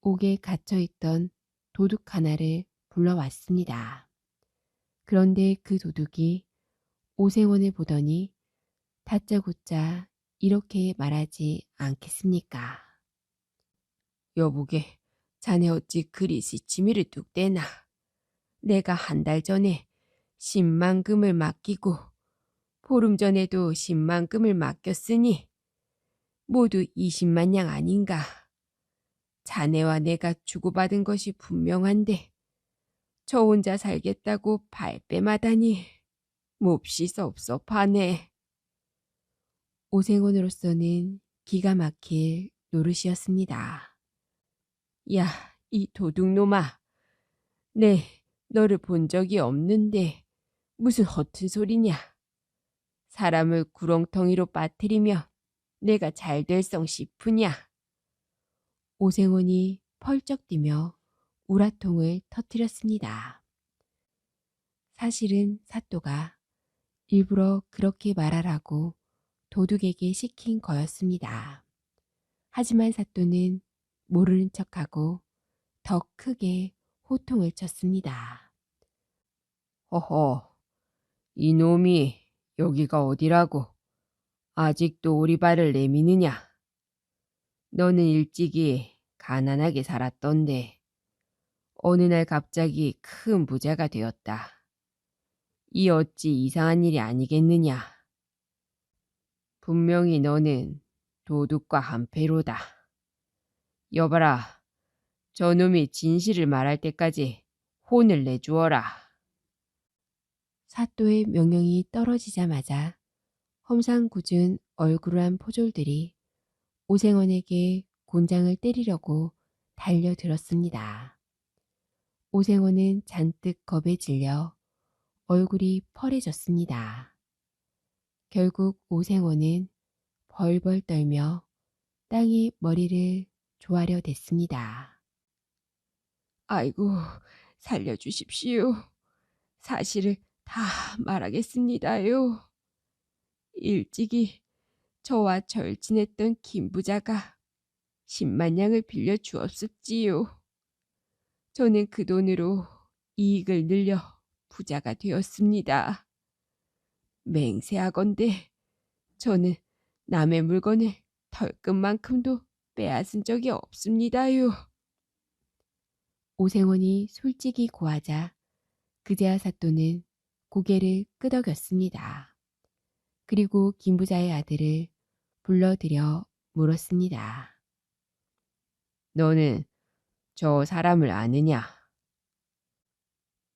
옥에 갇혀있던 도둑 하나를 불러왔습니다. 그런데 그 도둑이 오생원을 보더니 다짜고짜 이렇게 말하지 않겠습니까? 여보게, 자네 어찌 그리 시치미를 뚝 떼나. 내가 한 달 전에 10만 금을 맡기고 보름 전에도 10만 금을 맡겼으니 모두 20만 냥 아닌가. 자네와 내가 주고받은 것이 분명한데 저 혼자 살겠다고 발뺌하다니 몹시 섭섭하네. 오생원으로서는 기가 막힐 노릇이었습니다. 야, 이 도둑놈아. 네, 너를 본 적이 없는데 무슨 허튼 소리냐. 사람을 구렁텅이로 빠뜨리며 내가 잘 될성 싶으냐. 오생원이 펄쩍 뛰며 우라통을 터뜨렸습니다. 사실은 사또가 일부러 그렇게 말하라고 도둑에게 시킨 거였습니다. 하지만 사또는 모르는 척하고 더 크게 호통을 쳤습니다. 허허, 이놈이 여기가 어디라고 아직도 오리발을 내미느냐. 너는 일찍이 가난하게 살았던데 어느 날 갑자기 큰 부자가 되었다. 이 어찌 이상한 일이 아니겠느냐. 분명히 너는 도둑과 한패로다. 여봐라, 저놈이 진실을 말할 때까지 혼을 내주어라. 사또의 명령이 떨어지자마자 험상궂은 얼굴한 포졸들이 오생원에게 곤장을 때리려고 달려들었습니다. 오생원은 잔뜩 겁에 질려 얼굴이 펄해졌습니다. 결국 오생원은 벌벌 떨며 땅에 머리를 조아려 댔습니다. 아이고, 살려주십시오. 사실을 다 말하겠습니다요. 일찍이 저와 절친했던 김 부자가 10만 냥을 빌려 주었습지요. 저는 그 돈으로 이익을 늘려 부자가 되었습니다. 맹세하건대 저는 남의 물건을 털끝만큼도 빼앗은 적이 없습니다요. 오생원이 솔직히 고하자 그제야 사또는 고개를 끄덕였습니다. 그리고 김부자의 아들을 불러들여 물었습니다. 너는 저 사람을 아느냐?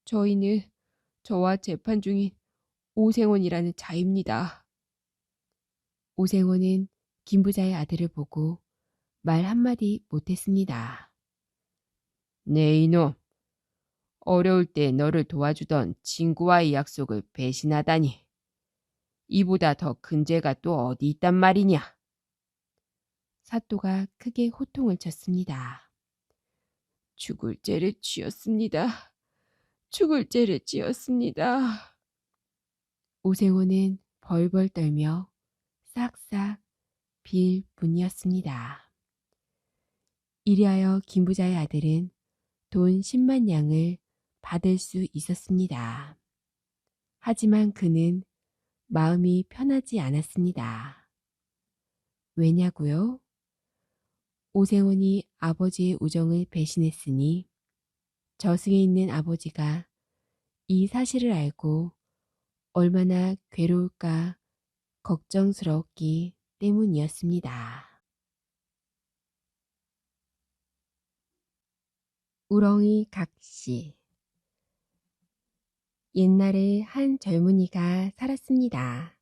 저희는 저와 재판 중인 오생원이라는 자입니다. 오생원은 김부자의 아들을 보고 말 한마디 못했습니다. 네 이놈, 어려울 때 너를 도와주던 친구와의 약속을 배신하다니. 이보다 더 큰 죄가 또 어디 있단 말이냐. 사또가 크게 호통을 쳤습니다. 죽을 죄를 지었습니다. 죽을 죄를 지었습니다. 오생원은 벌벌 떨며 싹싹 빌 뿐이었습니다. 이리하여 김부자의 아들은 돈 10만 냥을 받을 수 있었습니다. 하지만 그는 마음이 편하지 않았습니다. 왜냐고요? 오생원이 아버지의 우정을 배신했으니 저승에 있는 아버지가 이 사실을 알고 얼마나 괴로울까 걱정스러웠기 때문이었습니다. 우렁이 각시. 옛날에 한 젊은이가 살았습니다.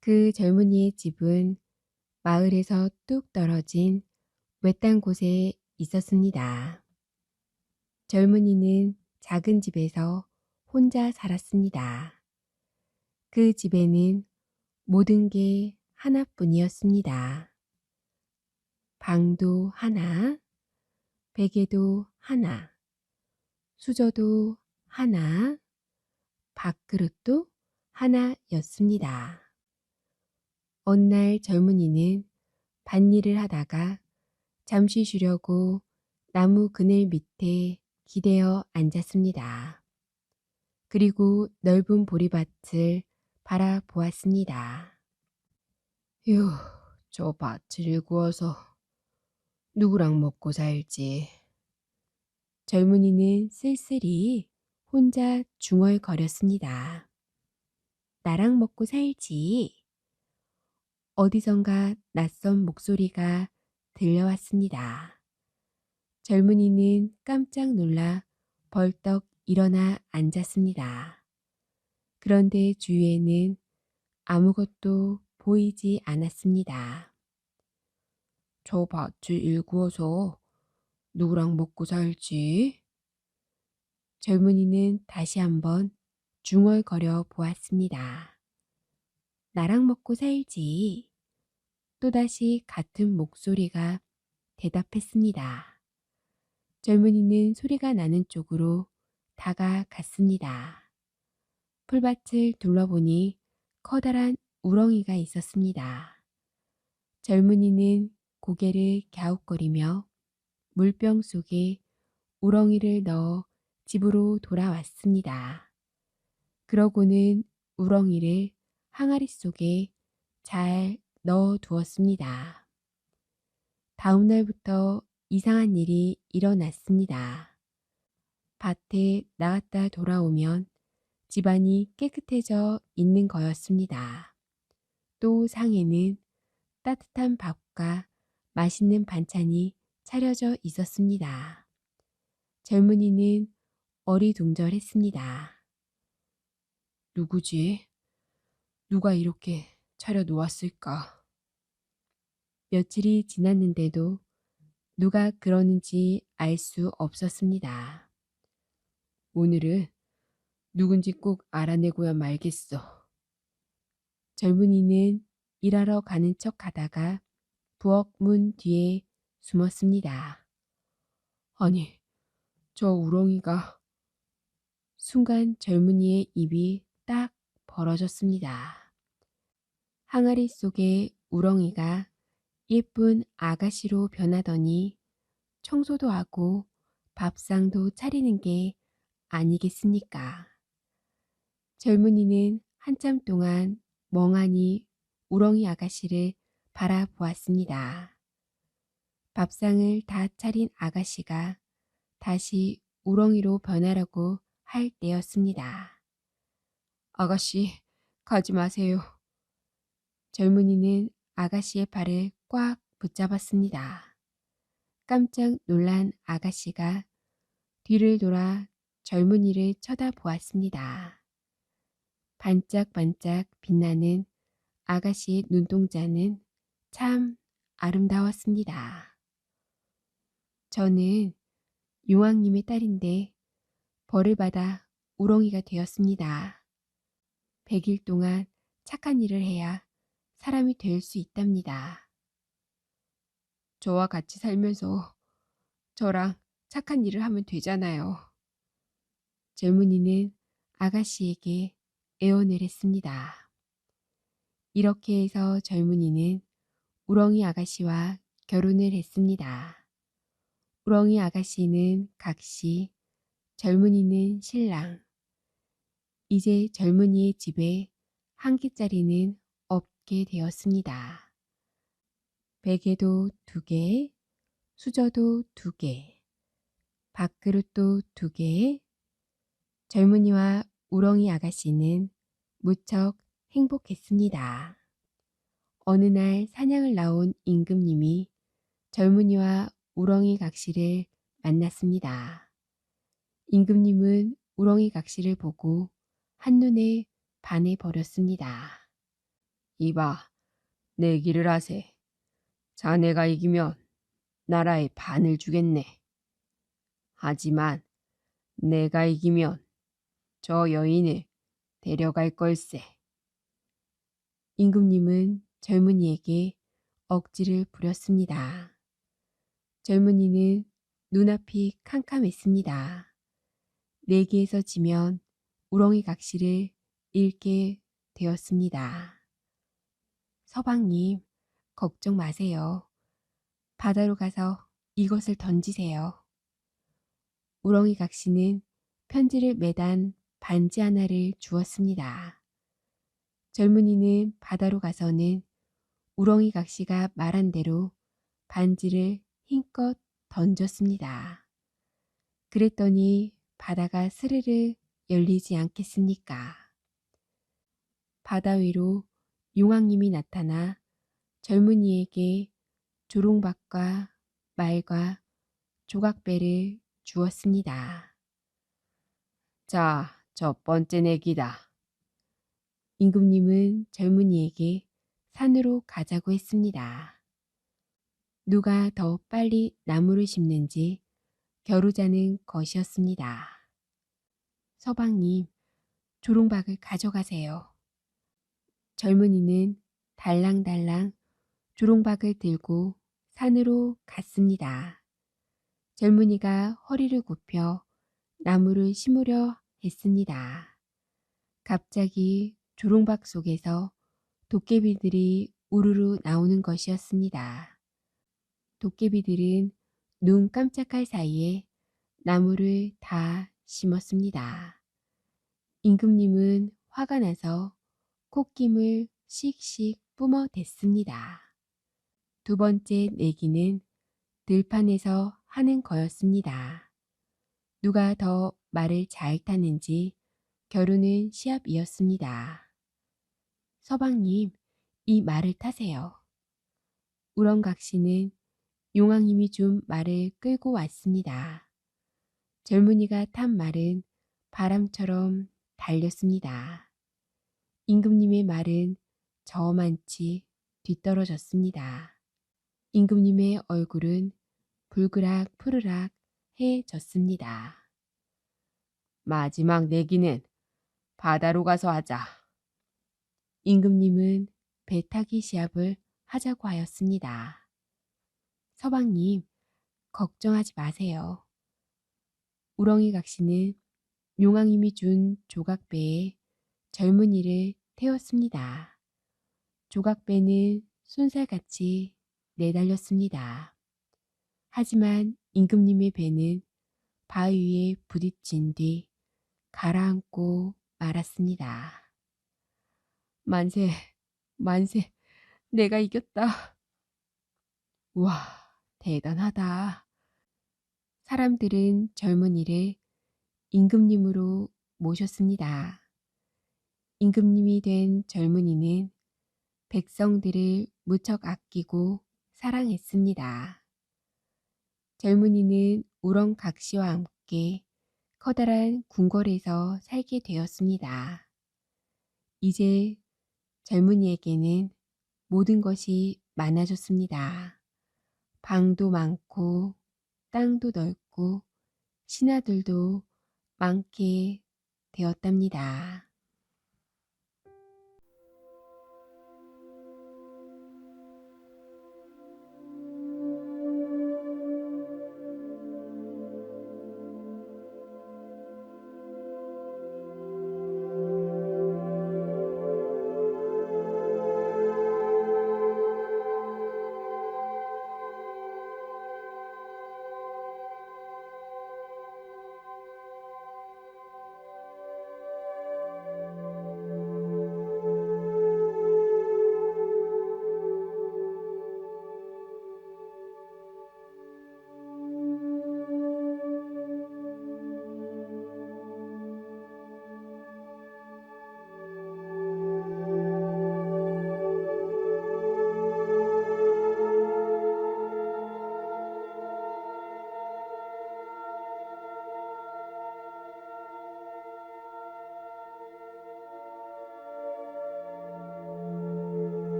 그 젊은이의 집은 마을에서 뚝 떨어진 외딴 곳에 있었습니다. 젊은이는 작은 집에서 혼자 살았습니다. 그 집에는 모든 게 하나뿐이었습니다. 방도 하나, 베개도 하나, 수저도 하나, 밥그릇도 하나였습니다. 어느 날 젊은이는 밭일을 하다가 잠시 쉬려고 나무 그늘 밑에 기대어 앉았습니다. 그리고 넓은 보리밭을 바라보았습니다. 휴, 저 밭을 일구어서 누구랑 먹고 살지. 젊은이는 쓸쓸히 혼자 중얼거렸습니다. 나랑 먹고 살지. 어디선가 낯선 목소리가 들려왔습니다. 젊은이는 깜짝 놀라 벌떡 일어나 앉았습니다. 그런데 주위에는 아무것도 보이지 않았습니다. 저 밭을 일구어서 누구랑 먹고 살지? 젊은이는 다시 한번 중얼거려 보았습니다. 나랑 먹고 살지. 또다시 같은 목소리가 대답했습니다. 젊은이는 소리가 나는 쪽으로 다가갔습니다. 풀밭을 둘러보니 커다란 우렁이가 있었습니다. 젊은이는 고개를 갸웃거리며 물병 속에 우렁이를 넣어 집으로 돌아왔습니다. 그러고는 우렁이를 항아리 속에 잘 넣어 두었습니다. 다음 날부터 이상한 일이 일어났습니다. 밭에 나갔다 돌아오면 집안이 깨끗해져 있는 거였습니다. 또 상에는 따뜻한 밥과 맛있는 반찬이 차려져 있었습니다. 젊은이는 어리둥절했습니다. 누구지? 누가 이렇게 차려 놓았을까? 며칠이 지났는데도 누가 그러는지 알 수 없었습니다. 오늘은 누군지 꼭 알아내고야 말겠어. 젊은이는 일하러 가는 척 하다가 부엌 문 뒤에 숨었습니다. 아니, 저 우렁이가. 순간 젊은이의 입이 딱 벌어졌습니다. 항아리 속의 우렁이가 예쁜 아가씨로 변하더니 청소도 하고 밥상도 차리는 게 아니겠습니까? 젊은이는 한참 동안 멍하니 우렁이 아가씨를 바라보았습니다. 밥상을 다 차린 아가씨가 다시 우렁이로 변하려고 할 때였습니다. 아가씨, 가지 마세요. 젊은이는 아가씨의 발을 꽉 붙잡았습니다. 깜짝 놀란 아가씨가 뒤를 돌아 젊은이를 쳐다보았습니다. 반짝반짝 빛나는 아가씨의 눈동자는 참 아름다웠습니다. 저는 용왕님의 딸인데 벌을 받아 우렁이가 되었습니다. 100일 동안 착한 일을 해야 사람이 될 수 있답니다. 저와 같이 살면서 저랑 착한 일을 하면 되잖아요. 젊은이는 아가씨에게 애원을 했습니다. 이렇게 해서 젊은이는 우렁이 아가씨와 결혼을 했습니다. 우렁이 아가씨는 각시, 젊은이는 신랑. 이제 젊은이의 집에 한 끼짜리는 없게 되었습니다. 베개도 2개, 수저도 2개, 밥그릇도 2개. 젊은이와 우렁이 아가씨는 무척 행복했습니다. 어느 날 사냥을 나온 임금님이 젊은이와 우렁이 각시를 만났습니다. 임금님은 우렁이 각시를 보고 한눈에 반해버렸습니다. 이봐, 내기를 하세. 자네가 이기면 나라의 반을 주겠네. 하지만 내가 이기면 저 여인을 데려갈 걸세. 임금님은 젊은이에게 억지를 부렸습니다. 젊은이는 눈앞이 캄캄했습니다. 내기에서 지면 우렁이 각시를 잃게 되었습니다. 서방님, 걱정 마세요. 바다로 가서 이것을 던지세요. 우렁이 각시는 편지를 매단 반지 하나를 주었습니다. 젊은이는 바다로 가서는 우렁이 각시가 말한 대로 반지를 힘껏 던졌습니다. 그랬더니 바다가 스르르 열리지 않겠습니까? 바다 위로 용왕님이 나타나 젊은이에게 조롱박과 말과 조각배를 주었습니다. 자, 첫 번째 내기다. 임금님은 젊은이에게 산으로 가자고 했습니다. 누가 더 빨리 나무를 심는지 겨루자는 것이었습니다. 서방님, 조롱박을 가져가세요. 젊은이는 달랑달랑 조롱박을 들고 산으로 갔습니다. 젊은이가 허리를 굽혀 나무를 심으려 했습니다. 갑자기 조롱박 속에서 도깨비들이 우르르 나오는 것이었습니다. 도깨비들은 눈 깜짝할 사이에 나무를 다 심었습니다. 임금님은 화가 나서 콧김을 씩씩 뿜어댔습니다. 두 번째 내기는 들판에서 하는 거였습니다. 누가 더 말을 잘 타는지 겨루는 시합이었습니다. 서방님, 이 말을 타세요. 우렁각시는 용왕님이 준 말을 끌고 왔습니다. 젊은이가 탄 말은 바람처럼 달렸습니다. 임금님의 말은 저만치 뒤떨어졌습니다. 임금님의 얼굴은 불그락 푸르락 해졌습니다. 마지막 내기는 바다로 가서 하자. 임금님은 배 타기 시합을 하자고 하였습니다. 서방님, 걱정하지 마세요. 우렁이 각시는 용왕님이 준 조각배에 젊은이를 태웠습니다. 조각배는 쏜살같이 내달렸습니다. 하지만 임금님의 배는 바위 위에 부딪힌 뒤 가라앉고 말았습니다. 만세, 만세, 내가 이겼다. 우와, 대단하다. 사람들은 젊은이를 임금님으로 모셨습니다. 임금님이 된 젊은이는 백성들을 무척 아끼고 사랑했습니다. 젊은이는 우렁각시와 함께 커다란 궁궐에서 살게 되었습니다. 이제 젊은이에게는 모든 것이 많아졌습니다. 방도 많고 땅도 넓고 신하들도 많게 되었답니다.